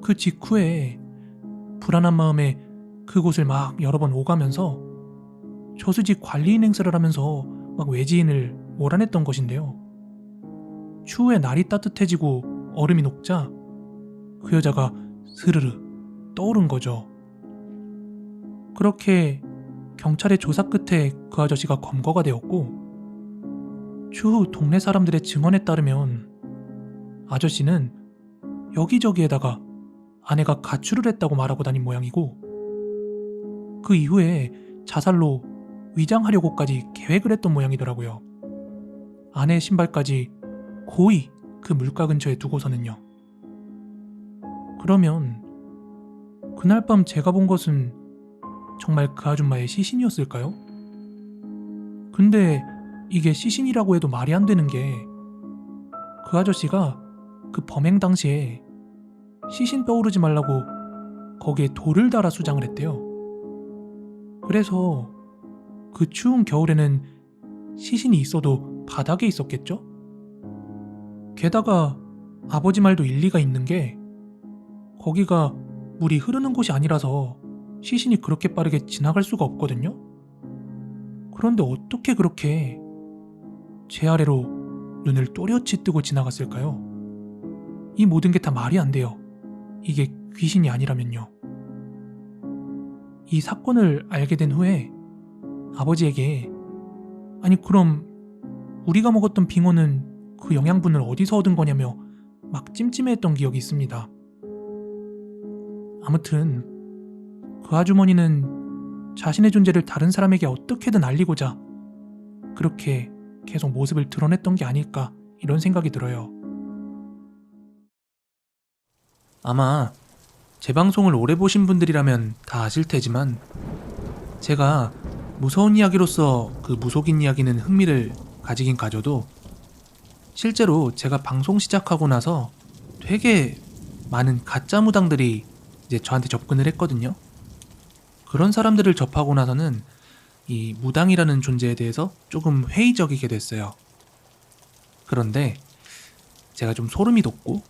그 직후에 불안한 마음에 그곳을 막 여러 번 오가면서 저수지 관리인 행세를 하면서 막 외지인을 몰아냈던 것인데요. 추후에 날이 따뜻해지고 얼음이 녹자 그 여자가 스르르 떠오른 거죠. 그렇게 경찰의 조사 끝에 그 아저씨가 검거가 되었고, 추후 동네 사람들의 증언에 따르면 아저씨는 여기저기에다가 아내가 가출을 했다고 말하고 다닌 모양이고, 그 이후에 자살로 위장하려고까지 계획을 했던 모양이더라고요. 아내의 신발까지 고의 그 물가 근처에 두고서는요. 그러면 그날 밤 제가 본 것은 정말 그 아줌마의 시신이었을까요? 근데 이게 시신이라고 해도 말이 안 되는 게, 그 아저씨가 그 범행 당시에 시신 떠오르지 말라고 거기에 돌을 달아 수장을 했대요. 그래서 그 추운 겨울에는 시신이 있어도 바닥에 있었겠죠? 게다가 아버지 말도 일리가 있는 게, 거기가 물이 흐르는 곳이 아니라서 시신이 그렇게 빠르게 지나갈 수가 없거든요? 그런데 어떻게 그렇게 제 아래로 눈을 또렷이 뜨고 지나갔을까요? 이 모든 게 다 말이 안 돼요. 이게 귀신이 아니라면요. 이 사건을 알게 된 후에 아버지에게, 아니 그럼 우리가 먹었던 빙어는 그 영양분을 어디서 얻은 거냐며 막 찜찜해했던 기억이 있습니다. 아무튼 그 아주머니는 자신의 존재를 다른 사람에게 어떻게든 알리고자 그렇게 계속 모습을 드러냈던 게 아닐까, 이런 생각이 들어요. 아마 제 방송을 오래 보신 분들이라면 다 아실 테지만, 제가 무서운 이야기로서 그 무속인 이야기는 흥미를 가지긴 가져도 실제로 제가 방송 시작하고 나서 되게 많은 가짜 무당들이 이제 저한테 접근을 했거든요. 그런 사람들을 접하고 나서는 이 무당이라는 존재에 대해서 조금 회의적이게 됐어요. 그런데 제가 좀 소름이 돋고,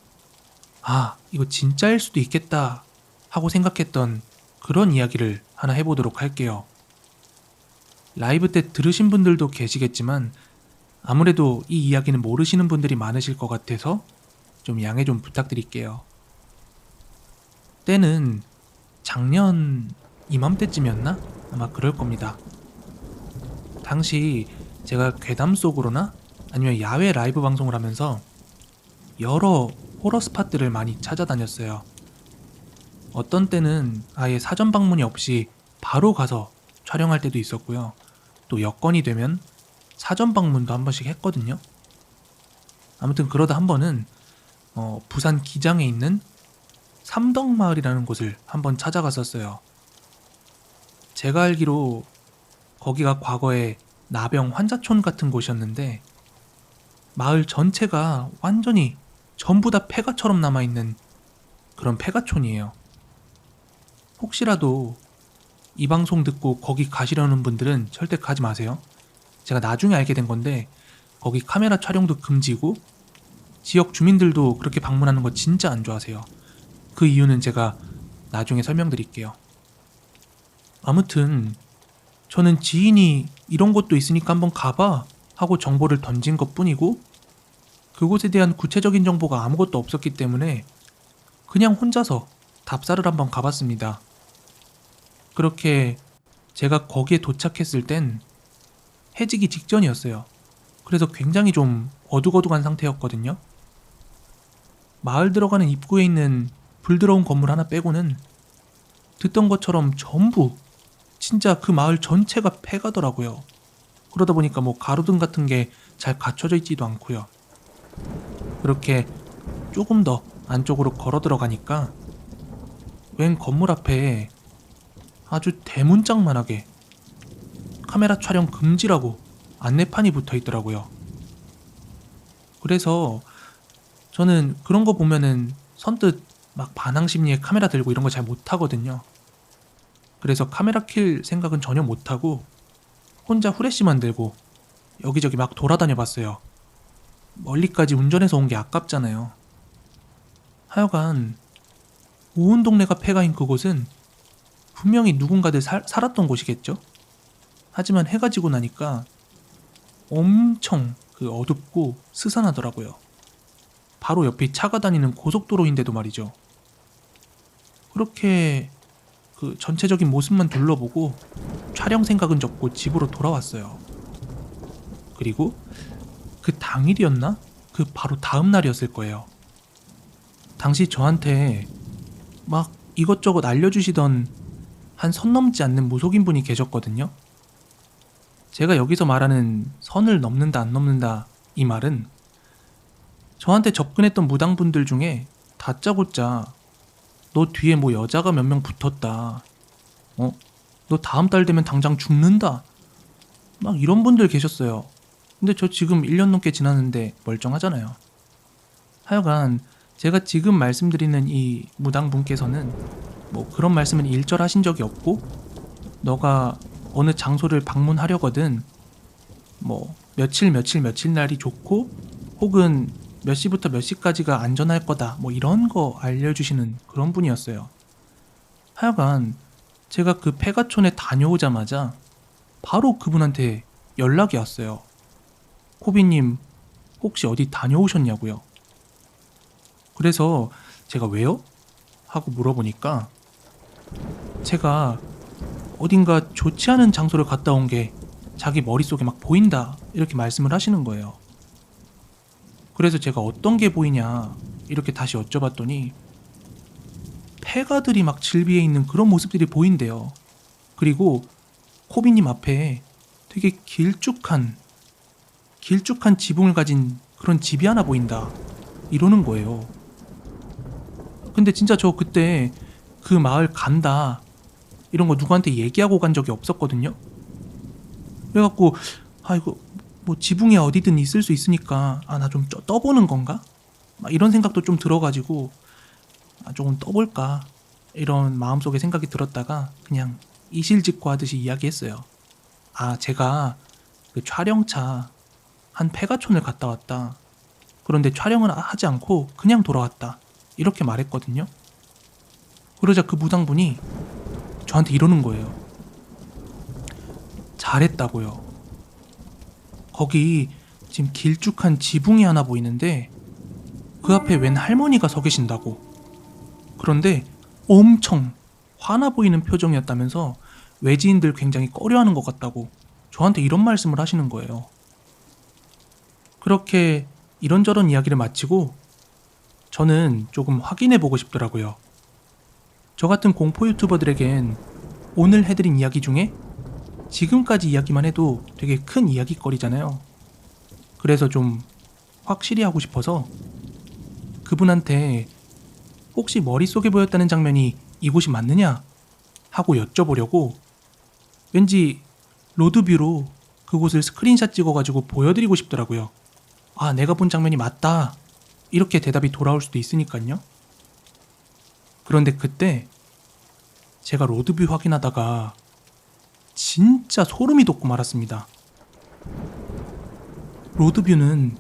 아, 이거 진짜일 수도 있겠다 하고 생각했던 그런 이야기를 하나 해보도록 할게요. 라이브 때 들으신 분들도 계시겠지만 아무래도 이 이야기는 모르시는 분들이 많으실 것 같아서 좀 양해 좀 부탁드릴게요. 때는 작년 이맘때쯤이었나? 아마 그럴 겁니다. 당시 제가 괴담 속으로나 아니면 야외 라이브 방송을 하면서 여러 호러 스팟들을 많이 찾아다녔어요. 어떤 때는 아예 사전 방문이 없이 바로 가서 촬영할 때도 있었고요. 또 여건이 되면 사전 방문도 한 번씩 했거든요. 아무튼 그러다 한 번은 부산 기장에 있는 삼덕마을이라는 곳을 한번 찾아갔었어요. 제가 알기로 거기가 과거에 나병 환자촌 같은 곳이었는데, 마을 전체가 완전히 전부 다 폐가처럼 남아있는 그런 폐가촌이에요. 혹시라도 이 방송 듣고 거기 가시려는 분들은 절대 가지 마세요. 제가 나중에 알게 된 건데 거기 카메라 촬영도 금지고 지역 주민들도 그렇게 방문하는 거 진짜 안 좋아하세요. 그 이유는 제가 나중에 설명드릴게요. 아무튼 저는 지인이 이런 곳도 있으니까 한번 가봐 하고 정보를 던진 것 뿐이고, 그곳에 대한 구체적인 정보가 아무것도 없었기 때문에 그냥 혼자서 답사를 한번 가봤습니다. 그렇게 제가 거기에 도착했을 땐 해지기 직전이었어요. 그래서 굉장히 좀 어둑어둑한 상태였거든요. 마을 들어가는 입구에 있는 불 들어온 건물 하나 빼고는 듣던 것처럼 전부 진짜 그 마을 전체가 폐가더라고요. 그러다 보니까 뭐 가로등 같은 게 잘 갖춰져 있지도 않고요. 그렇게 조금 더 안쪽으로 걸어 들어가니까 웬 건물 앞에 아주 대문짝만하게 카메라 촬영 금지라고 안내판이 붙어 있더라고요. 그래서 저는 그런 거 보면은 선뜻 막 반항 심리에 카메라 들고 이런 거 잘 못하거든요. 그래서 카메라 킬 생각은 전혀 못하고 혼자 후레쉬만 들고 여기저기 막 돌아다녀 봤어요. 멀리까지 운전해서 온 게 아깝잖아요. 하여간 온 동네가 폐가인 그곳은 분명히 누군가들 살았던 곳이겠죠? 하지만 해가 지고 나니까 엄청 어둡고 스산하더라고요. 바로 옆이 차가 다니는 고속도로인데도 말이죠. 그렇게 전체적인 모습만 둘러보고 촬영 생각은 접고 집으로 돌아왔어요. 그리고 그 당일이었나? 그 바로 다음 날이었을 거예요. 당시 저한테 막 이것저것 알려주시던 한 선 넘지 않는 무속인 분이 계셨거든요. 제가 여기서 말하는 선을 넘는다 안 넘는다 이 말은 저한테 접근했던 무당분들 중에 다짜고짜 너 뒤에 뭐 여자가 몇 명 붙었다. 너 다음 달 되면 당장 죽는다. 막 이런 분들 계셨어요. 근데 저 지금 1년 넘게 지났는데 멀쩡하잖아요. 하여간 제가 지금 말씀드리는 이 무당분께서는 뭐 그런 말씀은 일절하신 적이 없고 너가 어느 장소를 방문하려거든 뭐 며칠 날이 좋고 혹은 몇 시부터 몇 시까지가 안전할 거다 뭐 이런 거 알려주시는 그런 분이었어요. 하여간 제가 그 폐가촌에 다녀오자마자 바로 그분한테 연락이 왔어요. 코비님 혹시 어디 다녀오셨냐고요. 그래서 제가 왜요? 하고 물어보니까 제가 어딘가 좋지 않은 장소를 갔다 온 게 자기 머릿속에 막 보인다 이렇게 말씀을 하시는 거예요. 그래서 제가 어떤 게 보이냐 이렇게 다시 여쭤봤더니 폐가들이 막 질비해 있는 그런 모습들이 보인대요. 그리고 코비님 앞에 되게 길쭉한 지붕을 가진 그런 집이 하나 보인다 이러는 거예요. 근데 진짜 저 그때 그 마을 간다 이런 거 누구한테 얘기하고 간 적이 없었거든요. 그래갖고 이거 뭐 지붕에 어디든 있을 수 있으니까 나 좀 떠보는 건가? 막 이런 생각도 좀 들어가지고 조금 떠볼까 이런 마음속에 생각이 들었다가 그냥 이실직고 하듯이 이야기했어요. 제가 그 촬영차 한 폐가촌을 갔다 왔다. 그런데 촬영은 하지 않고 그냥 돌아왔다. 이렇게 말했거든요. 그러자 그 무당분이 저한테 이러는 거예요. 잘했다고요. 거기 지금 길쭉한 지붕이 하나 보이는데 그 앞에 웬 할머니가 서 계신다고. 그런데 엄청 화나 보이는 표정이었다면서 외지인들 굉장히 꺼려하는 것 같다고 저한테 이런 말씀을 하시는 거예요. 그렇게 이런저런 이야기를 마치고 저는 조금 확인해보고 싶더라고요. 저 같은 공포 유튜버들에겐 오늘 해드린 이야기 중에 지금까지 이야기만 해도 되게 큰 이야기거리잖아요. 그래서 좀 확실히 하고 싶어서 그분한테 혹시 머릿속에 보였다는 장면이 이곳이 맞느냐 하고 여쭤보려고 왠지 로드뷰로 그곳을 스크린샷 찍어가지고 보여드리고 싶더라고요. 내가 본 장면이 맞다 이렇게 대답이 돌아올 수도 있으니까요. 그런데 그때 제가 로드뷰 확인하다가 진짜 소름이 돋고 말았습니다. 로드뷰는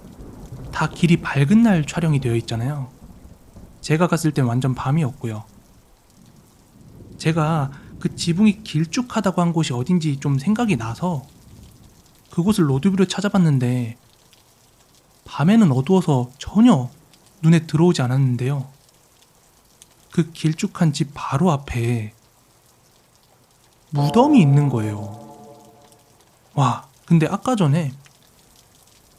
다 길이 밝은 날 촬영이 되어 있잖아요. 제가 갔을 땐 완전 밤이었고요. 제가 그 지붕이 길쭉하다고 한 곳이 어딘지 좀 생각이 나서 그곳을 로드뷰로 찾아봤는데 밤에는 어두워서 전혀 눈에 들어오지 않았는데요. 그 길쭉한 집 바로 앞에 무덤이 있는 거예요. 근데 아까 전에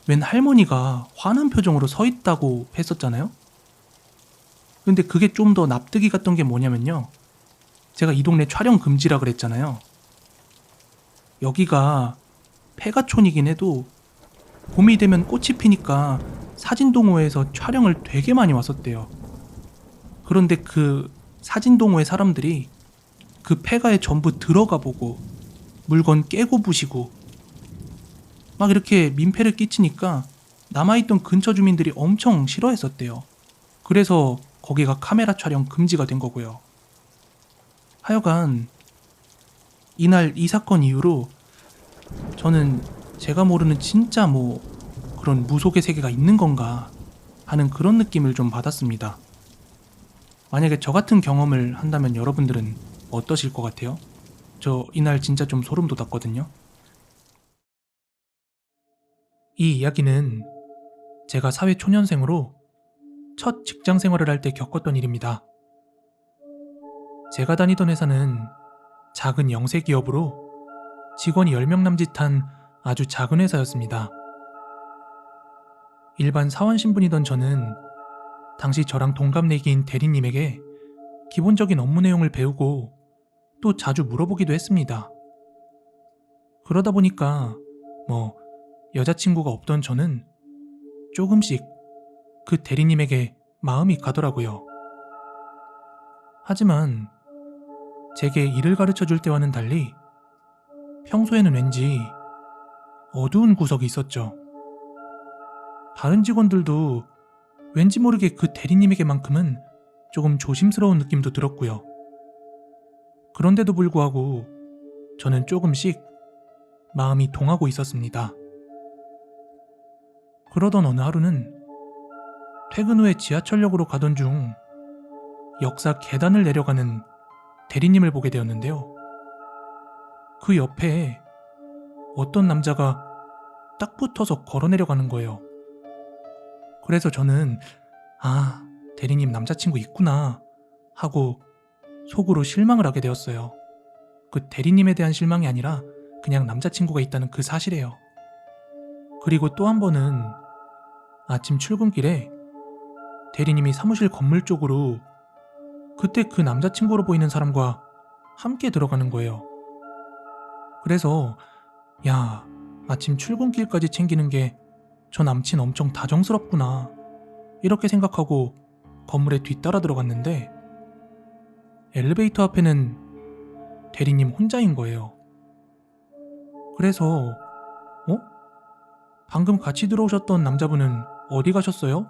웬 할머니가 화난 표정으로 서 있다고 했었잖아요. 근데 그게 좀 더 납득이 갔던 게 뭐냐면요. 제가 이 동네 촬영 금지라 그랬잖아요. 여기가 폐가촌이긴 해도 봄이 되면 꽃이 피니까 사진동호회에서 촬영을 되게 많이 왔었대요. 그런데 그 사진동호회 사람들이 그 폐가에 전부 들어가 보고 물건 깨고 부시고 막 이렇게 민폐를 끼치니까 남아있던 근처 주민들이 엄청 싫어했었대요. 그래서 거기가 카메라 촬영 금지가 된 거고요. 하여간 이날 이 사건 이후로 저는 제가 모르는 진짜 그런 무속의 세계가 있는 건가 하는 그런 느낌을 좀 받았습니다. 만약에 저 같은 경험을 한다면 여러분들은 어떠실 것 같아요? 저 이날 진짜 좀 소름 돋았거든요. 이 이야기는 제가 사회 초년생으로 첫 직장 생활을 할 때 겪었던 일입니다. 제가 다니던 회사는 작은 영세 기업으로 직원이 10명 남짓한 아주 작은 회사였습니다. 일반 사원 신분이던 저는 당시 저랑 동갑내기인 대리님에게 기본적인 업무 내용을 배우고 또 자주 물어보기도 했습니다. 그러다 보니까 여자친구가 없던 저는 조금씩 그 대리님에게 마음이 가더라고요. 하지만 제게 일을 가르쳐 줄 때와는 달리 평소에는 왠지 어두운 구석이 있었죠. 다른 직원들도 왠지 모르게 그 대리님에게만큼은 조금 조심스러운 느낌도 들었고요. 그런데도 불구하고 저는 조금씩 마음이 동하고 있었습니다. 그러던 어느 하루는 퇴근 후에 지하철역으로 가던 중 역사 계단을 내려가는 대리님을 보게 되었는데요. 그 옆에 어떤 남자가 딱 붙어서 걸어 내려가는 거예요. 그래서 저는 대리님 남자친구 있구나 하고 속으로 실망을 하게 되었어요. 그 대리님에 대한 실망이 아니라 그냥 남자친구가 있다는 그 사실이에요. 그리고 또 한 번은 아침 출근길에 대리님이 사무실 건물 쪽으로 그때 그 남자친구로 보이는 사람과 함께 들어가는 거예요. 그래서 야, 아침 출근길까지 챙기는 게 저 남친 엄청 다정스럽구나 이렇게 생각하고 건물에 뒤따라 들어갔는데 엘리베이터 앞에는 대리님 혼자인 거예요. 그래서 방금 같이 들어오셨던 남자분은 어디 가셨어요?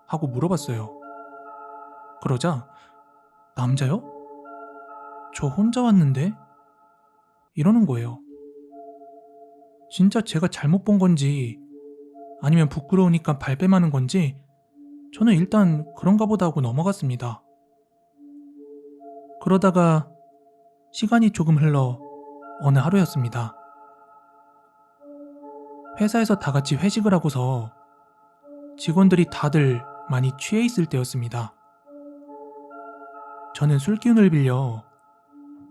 하고 물어봤어요. 그러자 남자요? 저 혼자 왔는데? 이러는 거예요. 진짜 제가 잘못 본 건지 아니면 부끄러우니까 발뺌하는 건지 저는 일단 그런가 보다 하고 넘어갔습니다. 그러다가 시간이 조금 흘러 어느 하루였습니다. 회사에서 다 같이 회식을 하고서 직원들이 다들 많이 취해 있을 때였습니다. 저는 술기운을 빌려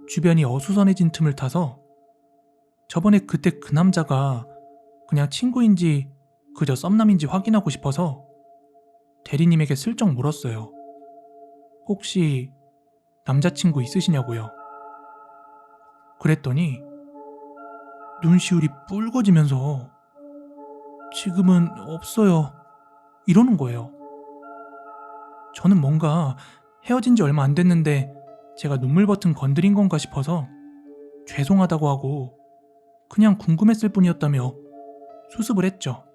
주변이 어수선해진 틈을 타서 저번에 그때 그 남자가 그냥 친구인지 그저 썸남인지 확인하고 싶어서 대리님에게 슬쩍 물었어요. 혹시 남자친구 있으시냐고요. 그랬더니 눈시울이 붉어지면서 지금은 없어요 이러는 거예요. 저는 뭔가 헤어진 지 얼마 안 됐는데 제가 눈물 버튼 건드린 건가 싶어서 죄송하다고 하고 그냥 궁금했을 뿐이었다며 수습을 했죠.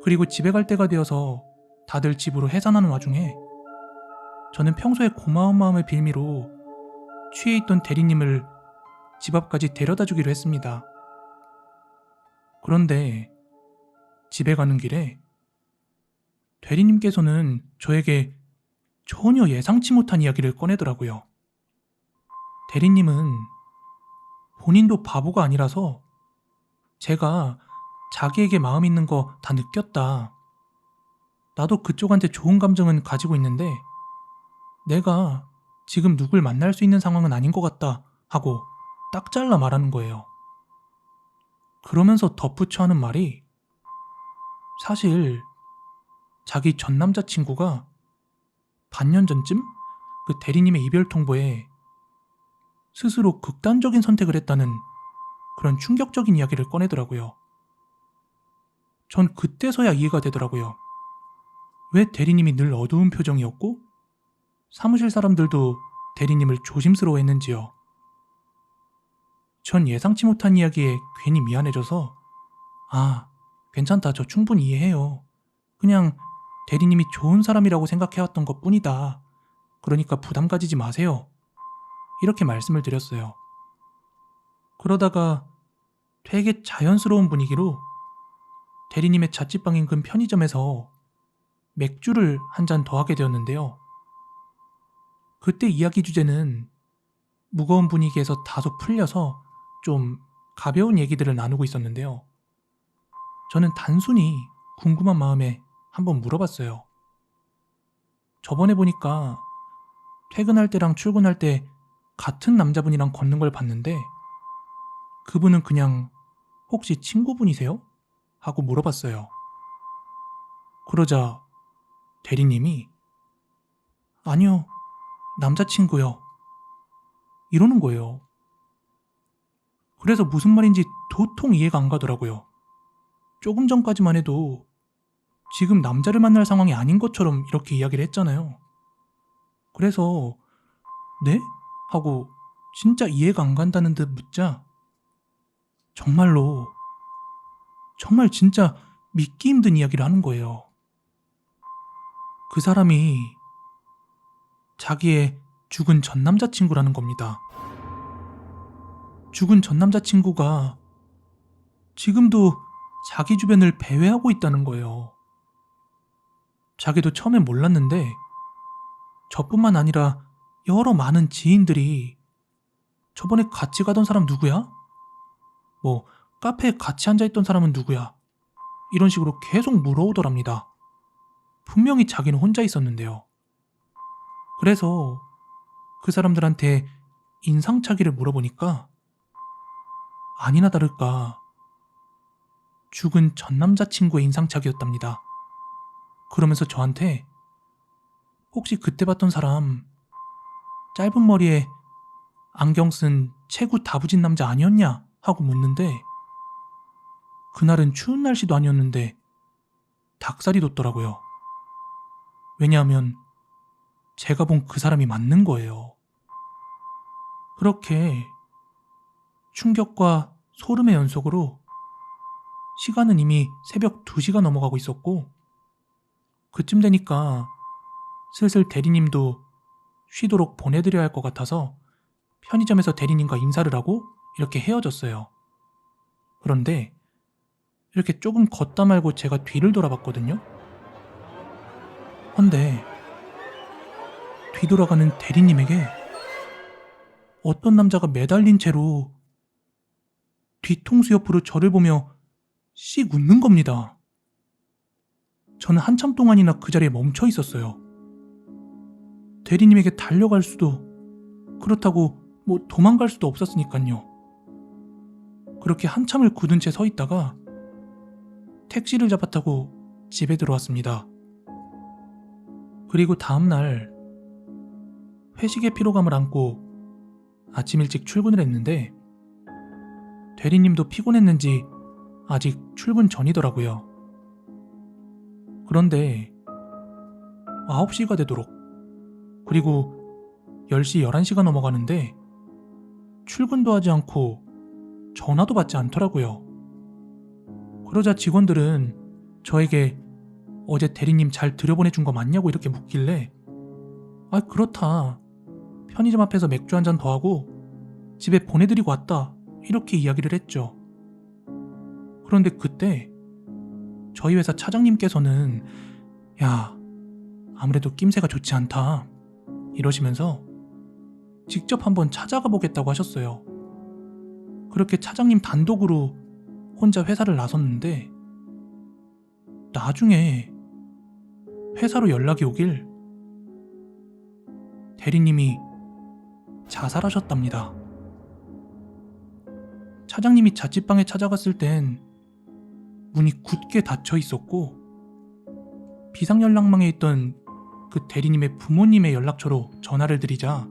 그리고 집에 갈 때가 되어서 다들 집으로 해산하는 와중에 저는 평소에 고마운 마음의 빌미로 취해 있던 대리님을 집 앞까지 데려다 주기로 했습니다. 그런데 집에 가는 길에 대리님께서는 저에게 전혀 예상치 못한 이야기를 꺼내더라고요. 대리님은 본인도 바보가 아니라서 제가 자기에게 마음 있는 거 다 느꼈다. 나도 그쪽한테 좋은 감정은 가지고 있는데 내가 지금 누굴 만날 수 있는 상황은 아닌 것 같다 하고 딱 잘라 말하는 거예요. 그러면서 덧붙여 하는 말이 사실 자기 전 남자친구가 반년 전쯤 그 대리님의 이별 통보에 스스로 극단적인 선택을 했다는 그런 충격적인 이야기를 꺼내더라고요. 전 그때서야 이해가 되더라고요. 왜 대리님이 늘 어두운 표정이었고 사무실 사람들도 대리님을 조심스러워했는지요. 전 예상치 못한 이야기에 괜히 미안해져서 괜찮다, 저 충분히 이해해요. 그냥 대리님이 좋은 사람이라고 생각해왔던 것 뿐이다. 그러니까 부담 가지지 마세요. 이렇게 말씀을 드렸어요. 그러다가 되게 자연스러운 분위기로 대리님의 자취방 인근 편의점에서 맥주를 한 잔 더 하게 되었는데요. 그때 이야기 주제는 무거운 분위기에서 다소 풀려서 좀 가벼운 얘기들을 나누고 있었는데요. 저는 단순히 궁금한 마음에 한번 물어봤어요. 저번에 보니까 퇴근할 때랑 출근할 때 같은 남자분이랑 걷는 걸 봤는데 그분은 그냥 혹시 친구분이세요? 하고 물어봤어요. 그러자 대리님이 아니요, 남자친구요. 이러는 거예요. 그래서 무슨 말인지 도통 이해가 안 가더라고요. 조금 전까지만 해도 지금 남자를 만날 상황이 아닌 것처럼 이렇게 이야기를 했잖아요. 그래서 네? 하고 진짜 이해가 안 간다는 듯 묻자 정말로 정말 진짜 믿기 힘든 이야기를 하는 거예요. 그 사람이 자기의 죽은 전 남자친구라는 겁니다. 죽은 전 남자친구가 지금도 자기 주변을 배회하고 있다는 거예요. 자기도 처음엔 몰랐는데 저뿐만 아니라 여러 많은 지인들이 저번에 같이 가던 사람 누구야? 뭐 카페에 같이 앉아있던 사람은 누구야? 이런 식으로 계속 물어오더랍니다. 분명히 자기는 혼자 있었는데요. 그래서 그 사람들한테 인상착의를 물어보니까 아니나 다를까 죽은 전 남자친구의 인상착의였답니다. 그러면서 저한테 혹시 그때 봤던 사람 짧은 머리에 안경 쓴 체구 다부진 남자 아니었냐? 하고 묻는데 그날은 추운 날씨도 아니었는데 닭살이 돋더라고요. 왜냐하면 제가 본 그 사람이 맞는 거예요. 그렇게 충격과 소름의 연속으로 시간은 이미 새벽 2시가 넘어가고 있었고 그쯤 되니까 슬슬 대리님도 쉬도록 보내드려야 할 것 같아서 편의점에서 대리님과 인사를 하고 이렇게 헤어졌어요. 그런데 이렇게 조금 걷다 말고 제가 뒤를 돌아봤거든요. 헌데 뒤돌아가는 대리님에게 어떤 남자가 매달린 채로 뒤통수 옆으로 저를 보며 씩 웃는 겁니다. 저는 한참 동안이나 그 자리에 멈춰 있었어요. 대리님에게 달려갈 수도 그렇다고 뭐 도망갈 수도 없었으니까요. 그렇게 한참을 굳은 채 서 있다가 택시를 잡아타고 집에 들어왔습니다. 그리고 다음날 회식의 피로감을 안고 아침 일찍 출근을 했는데 대리님도 피곤했는지 아직 출근 전이더라고요. 그런데 9시가 되도록 그리고 10시, 11시가 넘어가는데 출근도 하지 않고 전화도 받지 않더라고요. 그러자 직원들은 저에게 어제 대리님 잘 들여보내준 거 맞냐고 이렇게 묻길래 아 그렇다. 편의점 앞에서 맥주 한 잔 더 하고 집에 보내드리고 왔다. 이렇게 이야기를 했죠. 그런데 그때 저희 회사 차장님께서는 야 아무래도 낌새가 좋지 않다 이러시면서 직접 한번 찾아가 보겠다고 하셨어요. 그렇게 차장님 단독으로 혼자 회사를 나섰는데 나중에 회사로 연락이 오길 대리님이 자살하셨답니다. 차장님이 자취방에 찾아갔을 땐 문이 굳게 닫혀 있었고 비상연락망에 있던 그 대리님의 부모님의 연락처로 전화를 드리자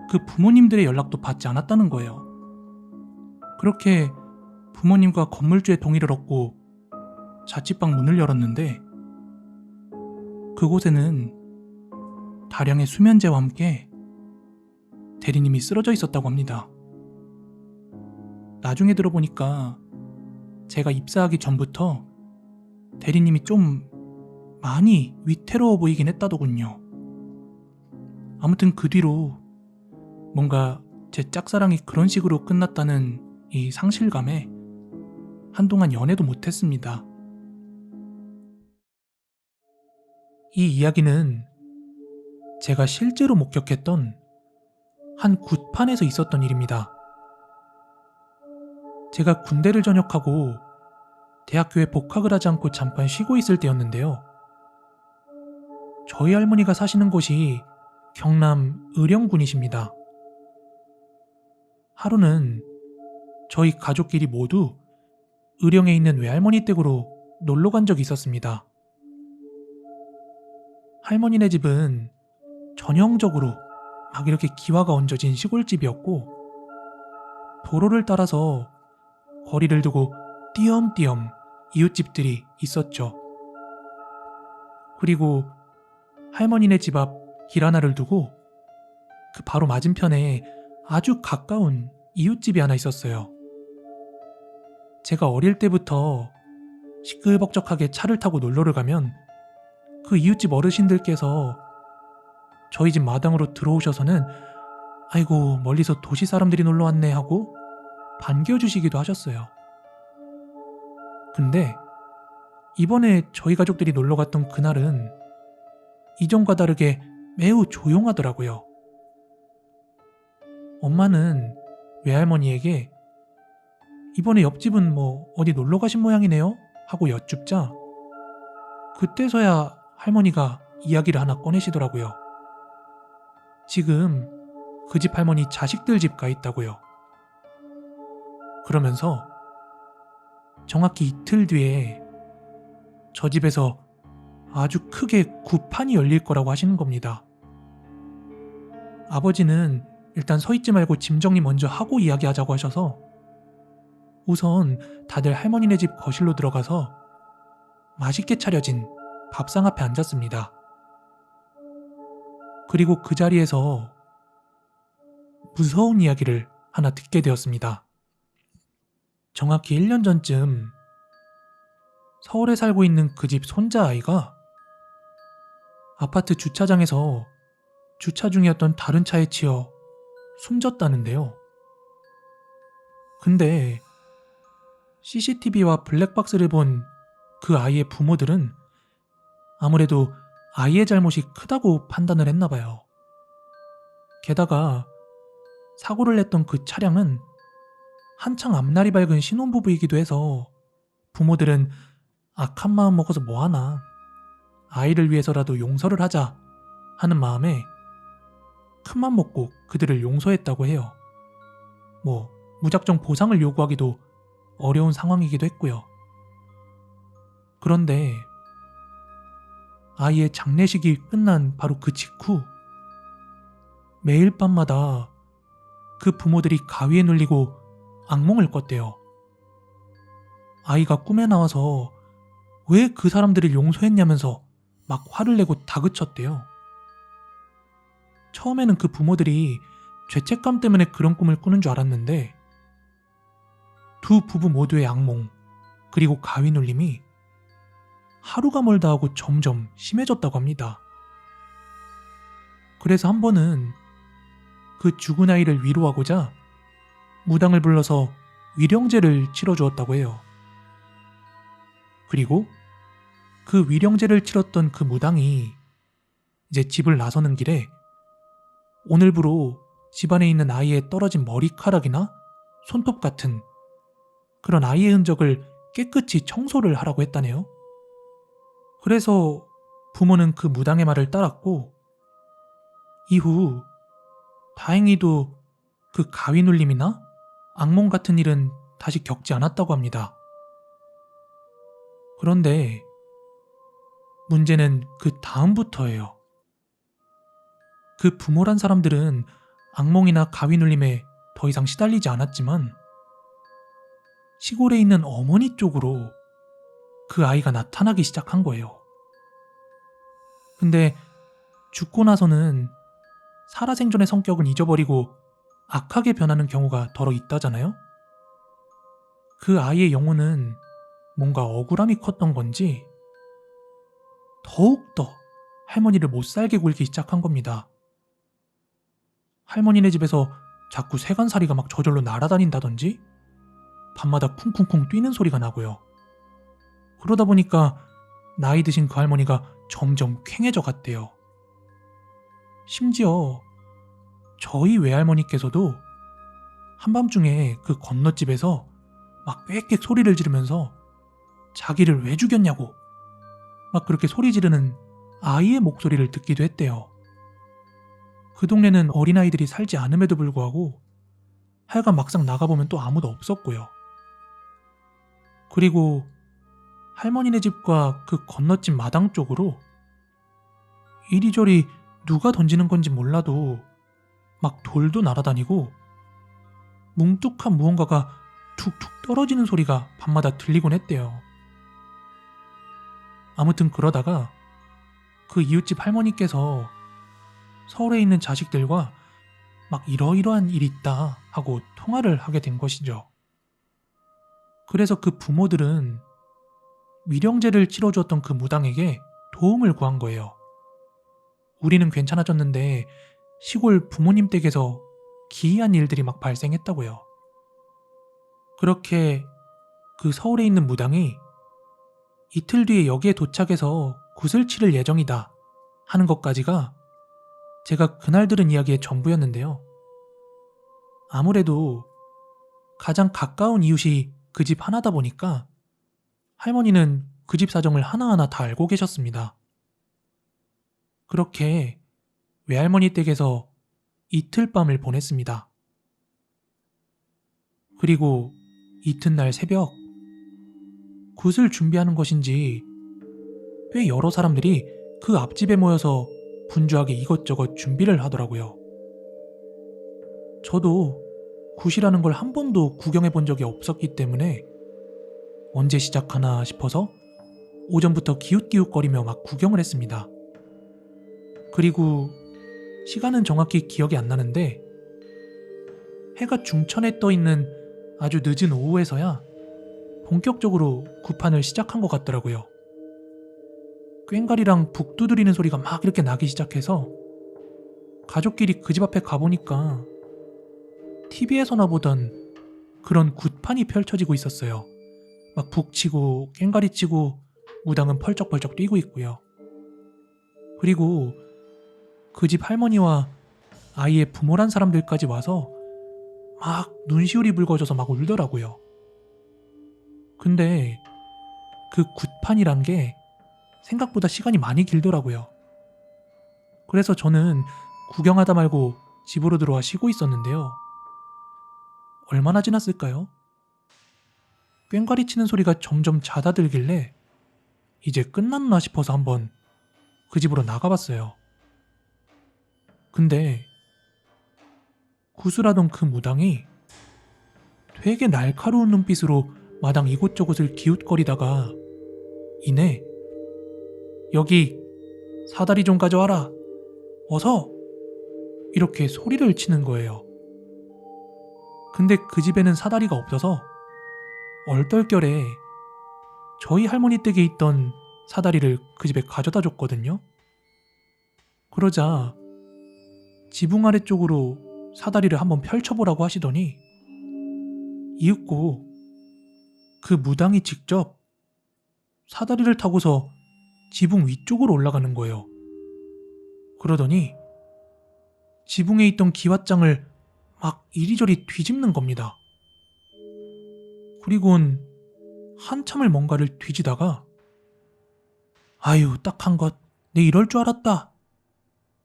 그 부모님들의 연락도 받지 않았다는 거예요. 그렇게 부모님과 건물주의 동의를 얻고 자취방 문을 열었는데 그곳에는 다량의 수면제와 함께 대리님이 쓰러져 있었다고 합니다. 나중에 들어보니까 제가 입사하기 전부터 대리님이 좀 많이 위태로워 보이긴 했다더군요. 아무튼 그 뒤로 뭔가 제 짝사랑이 그런 식으로 끝났다는 이 상실감에 한동안 연애도 못했습니다. 이 이야기는 제가 실제로 목격했던 한 굿판에서 있었던 일입니다. 제가 군대를 전역하고 대학교에 복학을 하지 않고 잠깐 쉬고 있을 때였는데요. 저희 할머니가 사시는 곳이 경남 의령군이십니다. 하루는 저희 가족끼리 모두 의령에 있는 외할머니 댁으로 놀러 간 적이 있었습니다. 할머니네 집은 전형적으로 막 이렇게 기와가 얹어진 시골집이었고, 도로를 따라서 거리를 두고 띄엄띄엄 이웃집들이 있었죠. 그리고 할머니네 집 앞 길 하나를 두고 그 바로 맞은편에 아주 가까운 이웃집이 하나 있었어요. 제가 어릴 때부터 시끌벅적하게 차를 타고 놀러를 가면 그 이웃집 어르신들께서 저희 집 마당으로 들어오셔서는 아이고 멀리서 도시 사람들이 놀러 왔네 하고 반겨주시기도 하셨어요. 근데 이번에 저희 가족들이 놀러 갔던 그날은 이전과 다르게 매우 조용하더라고요. 엄마는 외할머니에게 이번에 옆집은 뭐 어디 놀러 가신 모양이네요? 하고 여쭙자 그때서야 할머니가 이야기를 하나 꺼내시더라고요. 지금 그 집 할머니 자식들 집 가 있다고요. 그러면서 정확히 이틀 뒤에 저 집에서 아주 크게 굿판이 열릴 거라고 하시는 겁니다. 아버지는 일단 서 있지 말고 짐 정리 먼저 하고 이야기하자고 하셔서 우선 다들 할머니네 집 거실로 들어가서 맛있게 차려진 밥상 앞에 앉았습니다. 그리고 그 자리에서 무서운 이야기를 하나 듣게 되었습니다. 정확히 1년 전쯤 서울에 살고 있는 그 집 손자아이가 아파트 주차장에서 주차 중이었던 다른 차에 치여 숨졌다는데요. 근데 CCTV와 블랙박스를 본 그 아이의 부모들은 아무래도 아이의 잘못이 크다고 판단을 했나봐요. 게다가 사고를 냈던 그 차량은 한창 앞날이 밝은 신혼부부이기도 해서 부모들은 악한 마음 먹어서 뭐하나 아이를 위해서라도 용서를 하자 하는 마음에 큰맘 먹고 그들을 용서했다고 해요. 뭐 무작정 보상을 요구하기도 어려운 상황이기도 했고요. 그런데 아이의 장례식이 끝난 바로 그 직후 매일 밤마다 그 부모들이 가위에 눌리고 악몽을 꿨대요. 아이가 꿈에 나와서 왜 그 사람들을 용서했냐면서 막 화를 내고 다그쳤대요. 처음에는 그 부모들이 죄책감 때문에 그런 꿈을 꾸는 줄 알았는데 두 부부 모두의 악몽 그리고 가위 눌림이 하루가 멀다 하고 점점 심해졌다고 합니다. 그래서 한 번은 그 죽은 아이를 위로하고자 무당을 불러서 위령제를 치러주었다고 해요. 그리고 그 위령제를 치렀던 그 무당이 이제 집을 나서는 길에 오늘부로 집안에 있는 아이의 떨어진 머리카락이나 손톱 같은 그런 아이의 흔적을 깨끗이 청소를 하라고 했다네요. 그래서 부모는 그 무당의 말을 따랐고 이후 다행히도 그 가위 눌림이나 악몽 같은 일은 다시 겪지 않았다고 합니다. 그런데 문제는 그 다음부터예요. 그 부모란 사람들은 악몽이나 가위 눌림에 더 이상 시달리지 않았지만 시골에 있는 어머니 쪽으로 그 아이가 나타나기 시작한 거예요. 근데 죽고 나서는 살아생전의 성격은 잊어버리고 악하게 변하는 경우가 더러 있다잖아요? 그 아이의 영혼은 뭔가 억울함이 컸던 건지 더욱더 할머니를 못 살게 굴기 시작한 겁니다. 할머니네 집에서 자꾸 세간살이가 막 저절로 날아다닌다든지 밤마다 쿵쿵쿵 뛰는 소리가 나고요. 그러다 보니까 나이 드신 그 할머니가 점점 퀭해져 갔대요. 심지어 저희 외할머니께서도 한밤중에 그 건너집에서 막 꽥꽥 소리를 지르면서 자기를 왜 죽였냐고 막 그렇게 소리 지르는 아이의 목소리를 듣기도 했대요. 그 동네는 어린아이들이 살지 않음에도 불구하고 하여간 막상 나가보면 또 아무도 없었고요. 그리고 할머니네 집과 그 건너집 마당 쪽으로 이리저리 누가 던지는 건지 몰라도 막 돌도 날아다니고 뭉툭한 무언가가 툭툭 떨어지는 소리가 밤마다 들리곤 했대요. 아무튼 그러다가 그 이웃집 할머니께서 서울에 있는 자식들과 막 이러이러한 일이 있다 하고 통화를 하게 된 것이죠. 그래서 그 부모들은 위령제를 치러주었던 그 무당에게 도움을 구한 거예요. 우리는 괜찮아졌는데 시골 부모님 댁에서 기이한 일들이 막 발생했다고요. 그렇게 그 서울에 있는 무당이 이틀 뒤에 여기에 도착해서 굿을 치를 예정이다 하는 것까지가 제가 그날 들은 이야기의 전부였는데요. 아무래도 가장 가까운 이웃이 그 집 하나다 보니까 할머니는 그 집 사정을 하나하나 다 알고 계셨습니다. 그렇게 외할머니 댁에서 이틀 밤을 보냈습니다. 그리고 이튿날 새벽 굿을 준비하는 것인지 꽤 여러 사람들이 그 앞집에 모여서 분주하게 이것저것 준비를 하더라고요. 저도 굿이라는 걸 한 번도 구경해 본 적이 없었기 때문에 언제 시작하나 싶어서 오전부터 기웃기웃거리며 막 구경을 했습니다. 그리고 시간은 정확히 기억이 안 나는데 해가 중천에 떠 있는 아주 늦은 오후에서야 본격적으로 굿판을 시작한 것 같더라고요. 꽹과리랑 북 두드리는 소리가 막 이렇게 나기 시작해서 가족끼리 그 집 앞에 가보니까 TV에서나 보던 그런 굿판이 펼쳐지고 있었어요. 막 북치고 꽹과리 치고 무당은 펄쩍펄쩍 뛰고 있고요. 그리고 그 집 할머니와 아이의 부모란 사람들까지 와서 막 눈시울이 붉어져서 막 울더라고요. 근데 그 굿판이란 게 생각보다 시간이 많이 길더라고요. 그래서 저는 구경하다 말고 집으로 들어와 쉬고 있었는데요. 얼마나 지났을까요? 꽹과리 치는 소리가 점점 잦아들길래 이제 끝났나 싶어서 한번 그 집으로 나가봤어요. 근데 구슬하던 그 무당이 되게 날카로운 눈빛으로 마당 이곳저곳을 기웃거리다가 이내 여기 사다리 좀 가져와라 어서 이렇게 소리를 치는 거예요. 근데 그 집에는 사다리가 없어서 얼떨결에 저희 할머니 댁에 있던 사다리를 그 집에 가져다 줬거든요. 그러자 지붕 아래쪽으로 사다리를 한번 펼쳐보라고 하시더니 이윽고 그 무당이 직접 사다리를 타고서 지붕 위쪽으로 올라가는 거예요. 그러더니 지붕에 있던 기왓장을 막 이리저리 뒤집는 겁니다. 그리고는 한참을 뭔가를 뒤지다가 아유 딱한 것, 내 이럴 줄 알았다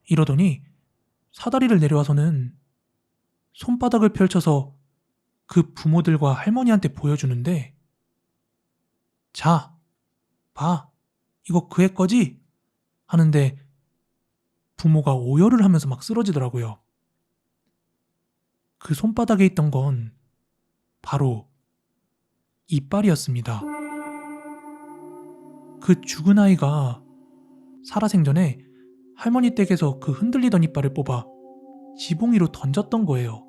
이러더니 사다리를 내려와서는 손바닥을 펼쳐서 그 부모들과 할머니한테 보여주는데 자, 봐, 이거 그애 거지? 하는데 부모가 오열을 하면서 막 쓰러지더라고요. 그 손바닥에 있던 건 바로 이빨이었습니다. 그 죽은 아이가 살아생전에 할머니 댁에서 그 흔들리던 이빨을 뽑아 지붕 위로 던졌던 거예요.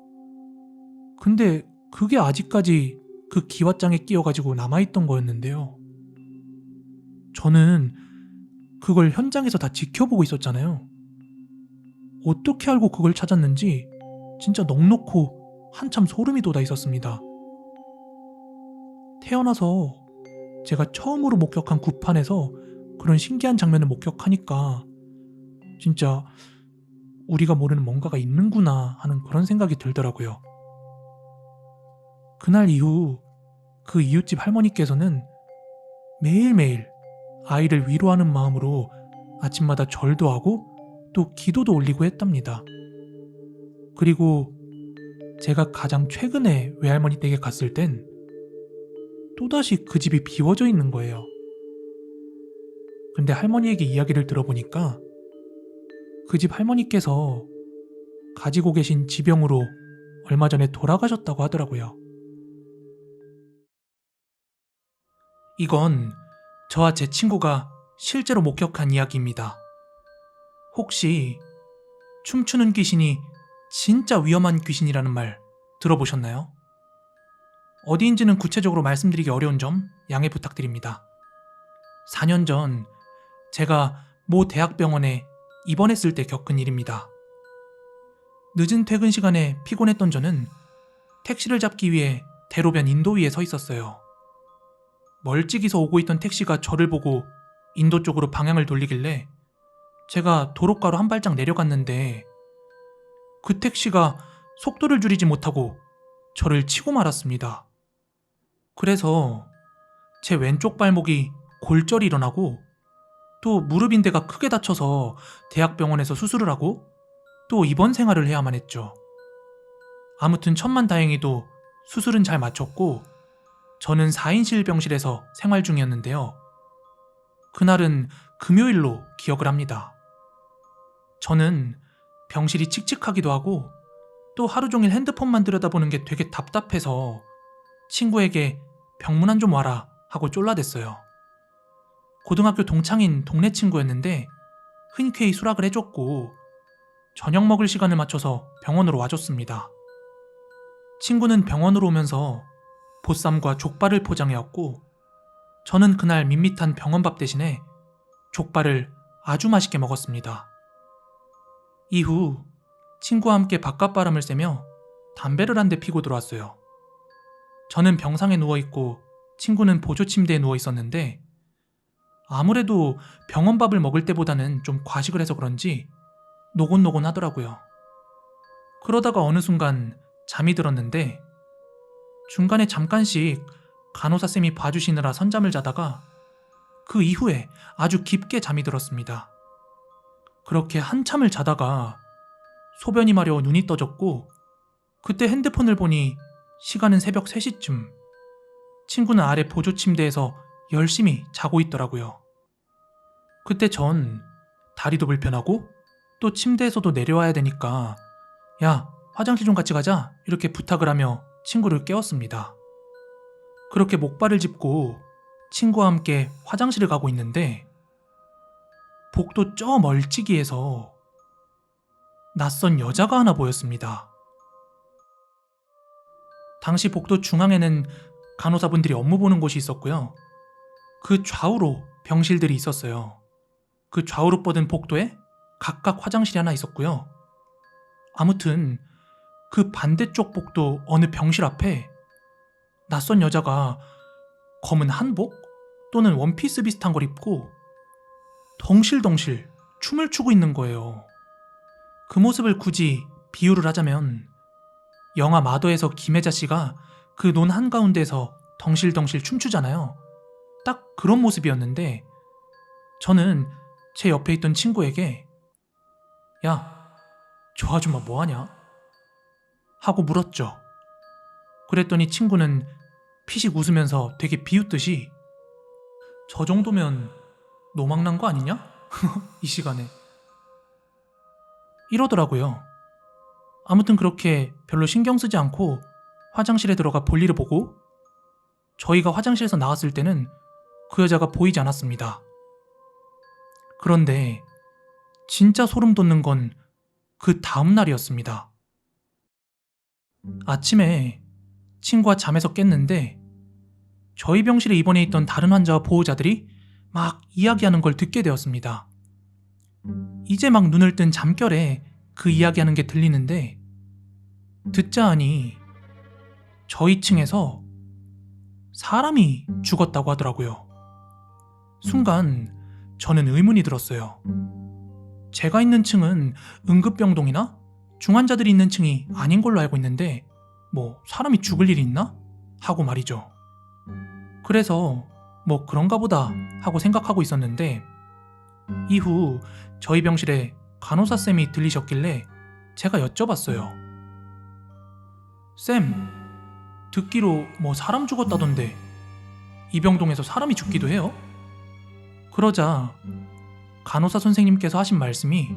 근데 그게 아직까지 그 기왓장에 끼어가지고 남아있던 거였는데요. 저는 그걸 현장에서 다 지켜보고 있었잖아요. 어떻게 알고 그걸 찾았는지 진짜 넋놓고 한참 소름이 돋아 있었습니다. 태어나서 제가 처음으로 목격한 굿판에서 그런 신기한 장면을 목격하니까 진짜 우리가 모르는 뭔가가 있는구나 하는 그런 생각이 들더라고요. 그날 이후 그 이웃집 할머니께서는 매일매일 아이를 위로하는 마음으로 아침마다 절도 하고 또 기도도 올리고 했답니다. 그리고 제가 가장 최근에 외할머니 댁에 갔을 땐 또다시 그 집이 비워져 있는 거예요. 근데 할머니에게 이야기를 들어보니까 그 집 할머니께서 가지고 계신 지병으로 얼마 전에 돌아가셨다고 하더라고요. 이건 저와 제 친구가 실제로 목격한 이야기입니다. 혹시 춤추는 귀신이 진짜 위험한 귀신이라는 말 들어보셨나요? 어디인지는 구체적으로 말씀드리기 어려운 점 양해 부탁드립니다. 4년 전 제가 모 대학병원에 입원했을 때 겪은 일입니다. 늦은 퇴근 시간에 피곤했던 저는 택시를 잡기 위해 대로변 인도 위에 서 있었어요. 멀찍이서 오고 있던 택시가 저를 보고 인도 쪽으로 방향을 돌리길래 제가 도로가로 한 발짝 내려갔는데 그 택시가 속도를 줄이지 못하고 저를 치고 말았습니다. 그래서 제 왼쪽 발목이 골절이 일어나고 또 무릎 인대가 크게 다쳐서 대학병원에서 수술을 하고 또 입원 생활을 해야만 했죠. 아무튼 천만다행히도 수술은 잘 마쳤고 저는 4인실 병실에서 생활 중이었는데요. 그날은 금요일로 기억을 합니다. 저는 병실이 칙칙하기도 하고 또 하루 종일 핸드폰만 들여다보는 게 되게 답답해서 친구에게 병문안 좀 와라 하고 쫄라댔어요. 고등학교 동창인 동네 친구였는데 흔쾌히 수락을 해줬고 저녁 먹을 시간을 맞춰서 병원으로 와줬습니다. 친구는 병원으로 오면서 보쌈과 족발을 포장해왔고 저는 그날 밋밋한 병원밥 대신에 족발을 아주 맛있게 먹었습니다. 이후 친구와 함께 바깥바람을 쐬며 담배를 한 대 피고 들어왔어요. 저는 병상에 누워있고 친구는 보조침대에 누워있었는데 아무래도 병원밥을 먹을 때보다는 좀 과식을 해서 그런지 노곤노곤 하더라고요. 그러다가 어느 순간 잠이 들었는데 중간에 잠깐씩 간호사쌤이 봐주시느라 선잠을 자다가 그 이후에 아주 깊게 잠이 들었습니다. 그렇게 한참을 자다가 소변이 마려 눈이 떠졌고 그때 핸드폰을 보니 시간은 새벽 3시쯤. 친구는 아래 보조침대에서 열심히 자고 있더라고요. 그때 전 다리도 불편하고 또 침대에서도 내려와야 되니까 야, 화장실 좀 같이 가자 이렇게 부탁을 하며 친구를 깨웠습니다. 그렇게 목발을 짚고 친구와 함께 화장실을 가고 있는데 복도 저 멀찍이에서 낯선 여자가 하나 보였습니다. 당시 복도 중앙에는 간호사분들이 업무 보는 곳이 있었고요. 그 좌우로 병실들이 있었어요. 그 좌우로 뻗은 복도에 각각 화장실이 하나 있었고요. 아무튼 그 반대쪽 복도 어느 병실 앞에 낯선 여자가 검은 한복 또는 원피스 비슷한 걸 입고 덩실덩실 춤을 추고 있는 거예요. 그 모습을 굳이 비유를 하자면 영화 마더에서 김혜자 씨가 그 논 한가운데에서 덩실덩실 춤추잖아요. 딱 그런 모습이었는데 저는 제 옆에 있던 친구에게 야, 저 아줌마 뭐하냐? 하고 물었죠. 그랬더니 친구는 피식 웃으면서 되게 비웃듯이 저 정도면 노망난 거 아니냐? 이 시간에 이러더라고요. 아무튼 그렇게 별로 신경 쓰지 않고 화장실에 들어가 볼일을 보고 저희가 화장실에서 나왔을 때는 그 여자가 보이지 않았습니다. 그런데 진짜 소름 돋는 건 그 다음 날이었습니다. 아침에 친구가 잠에서 깼는데 저희 병실에 입원해 있던 다른 환자와 보호자들이 막 이야기하는 걸 듣게 되었습니다. 이제 막 눈을 뜬 잠결에 그 이야기하는 게 들리는데 듣자 하니 저희 층에서 사람이 죽었다고 하더라고요. 순간 저는 의문이 들었어요. 제가 있는 층은 응급병동이나 중환자들이 있는 층이 아닌 걸로 알고 있는데 뭐 사람이 죽을 일이 있나? 하고 말이죠. 그래서 뭐 그런가 보다 하고 생각하고 있었는데 이후 저희 병실에 간호사쌤이 들리셨길래 제가 여쭤봤어요. 쌤, 듣기로 뭐 사람 죽었다던데 이 병동에서 사람이 죽기도 해요? 그러자 간호사 선생님께서 하신 말씀이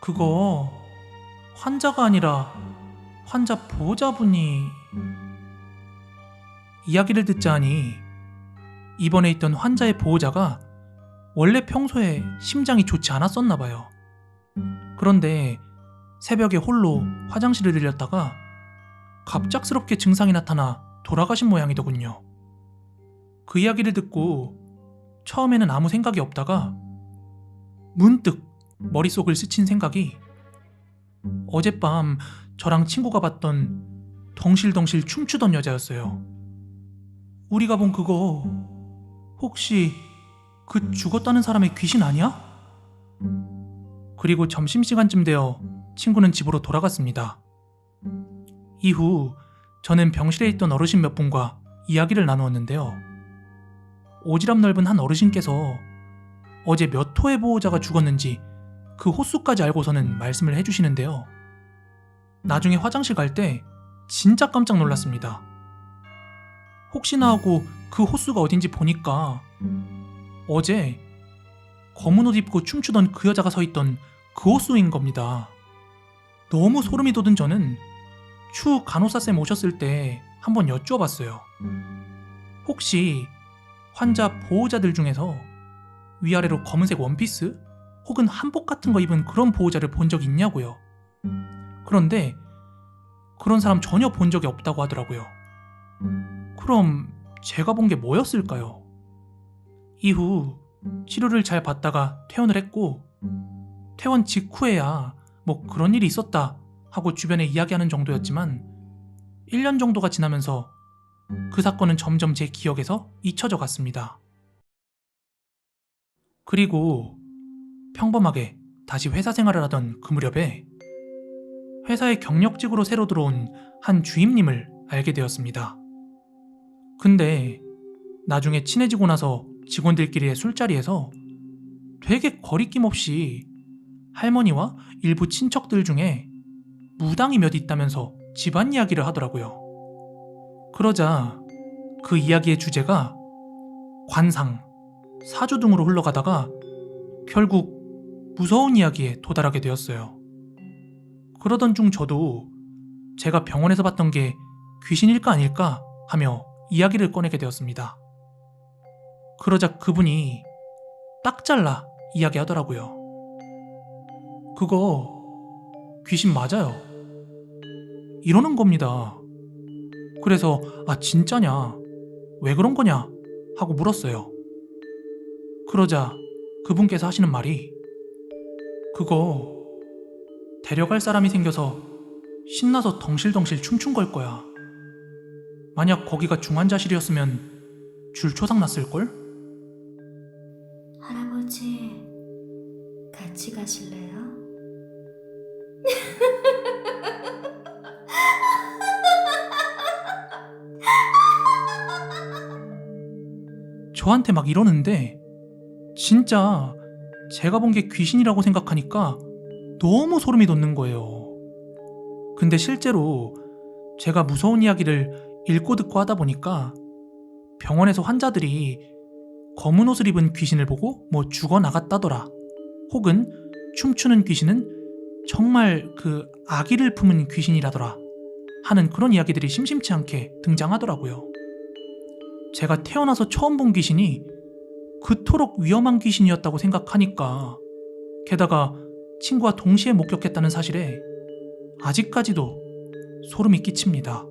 그거 환자가 아니라 환자 보호자분이 이야기를 듣자 하니 입원해 있던 환자의 보호자가 원래 평소에 심장이 좋지 않았었나 봐요. 그런데 새벽에 홀로 화장실을 들렸다가 갑작스럽게 증상이 나타나 돌아가신 모양이더군요. 그 이야기를 듣고 처음에는 아무 생각이 없다가 문득 머릿속을 스친 생각이 어젯밤 저랑 친구가 봤던 덩실덩실 춤추던 여자였어요. 우리가 본 그거 혹시 그 죽었다는 사람의 귀신 아니야? 그리고 점심시간쯤 되어 친구는 집으로 돌아갔습니다. 이후 저는 병실에 있던 어르신 몇 분과 이야기를 나누었는데요. 오지랖 넓은 한 어르신께서 어제 몇 호의 보호자가 죽었는지 그 호수까지 알고서는 말씀을 해주시는데요. 나중에 화장실 갈 때 진짜 깜짝 놀랐습니다. 혹시나 하고 그 호수가 어딘지 보니까 어제 검은 옷 입고 춤추던 그 여자가 서 있던 그 호수인 겁니다. 너무 소름이 돋은 저는 추후 간호사쌤 오셨을 때 한번 여쭈어봤어요. 혹시 환자 보호자들 중에서 위아래로 검은색 원피스 혹은 한복 같은 거 입은 그런 보호자를 본 적 있냐고요. 그런데 그런 사람 전혀 본 적이 없다고 하더라고요. 그럼 제가 본 게 뭐였을까요? 이후 치료를 잘 받다가 퇴원을 했고 퇴원 직후에야 뭐 그런 일이 있었다 하고 주변에 이야기하는 정도였지만 1년 정도가 지나면서 그 사건은 점점 제 기억에서 잊혀져 갔습니다. 그리고 평범하게 다시 회사 생활을 하던 그 무렵에 회사에 경력직으로 새로 들어온 한 주임님을 알게 되었습니다. 근데 나중에 친해지고 나서 직원들끼리의 술자리에서 되게 거리낌 없이 할머니와 일부 친척들 중에 무당이 몇 있다면서 집안 이야기를 하더라고요. 그러자 그 이야기의 주제가 관상, 사주 등으로 흘러가다가 결국 무서운 이야기에 도달하게 되었어요. 그러던 중 저도 제가 병원에서 봤던 게 귀신일까 아닐까 하며 이야기를 꺼내게 되었습니다. 그러자 그분이 딱 잘라 이야기하더라고요. 그거 귀신 맞아요. 이러는 겁니다. 그래서 진짜냐? 왜 그런 거냐? 하고 물었어요. 그러자 그분께서 하시는 말이 그거 데려갈 사람이 생겨서 신나서 덩실덩실 춤춘 걸 거야. 만약 거기가 중환자실이었으면 줄 초상 났을걸? 할아버지, 같이 가실래요? 저한테 막 이러는데 진짜 제가 본 게 귀신이라고 생각하니까 너무 소름이 돋는 거예요. 근데 실제로 제가 무서운 이야기를 읽고 듣고 하다 보니까 병원에서 환자들이 검은 옷을 입은 귀신을 보고 뭐 죽어나갔다더라, 혹은 춤추는 귀신은 정말 그 아기를 품은 귀신이라더라 하는 그런 이야기들이 심심치 않게 등장하더라고요. 제가 태어나서 처음 본 귀신이 그토록 위험한 귀신이었다고 생각하니까, 게다가 친구와 동시에 목격했다는 사실에 아직까지도 소름이 끼칩니다.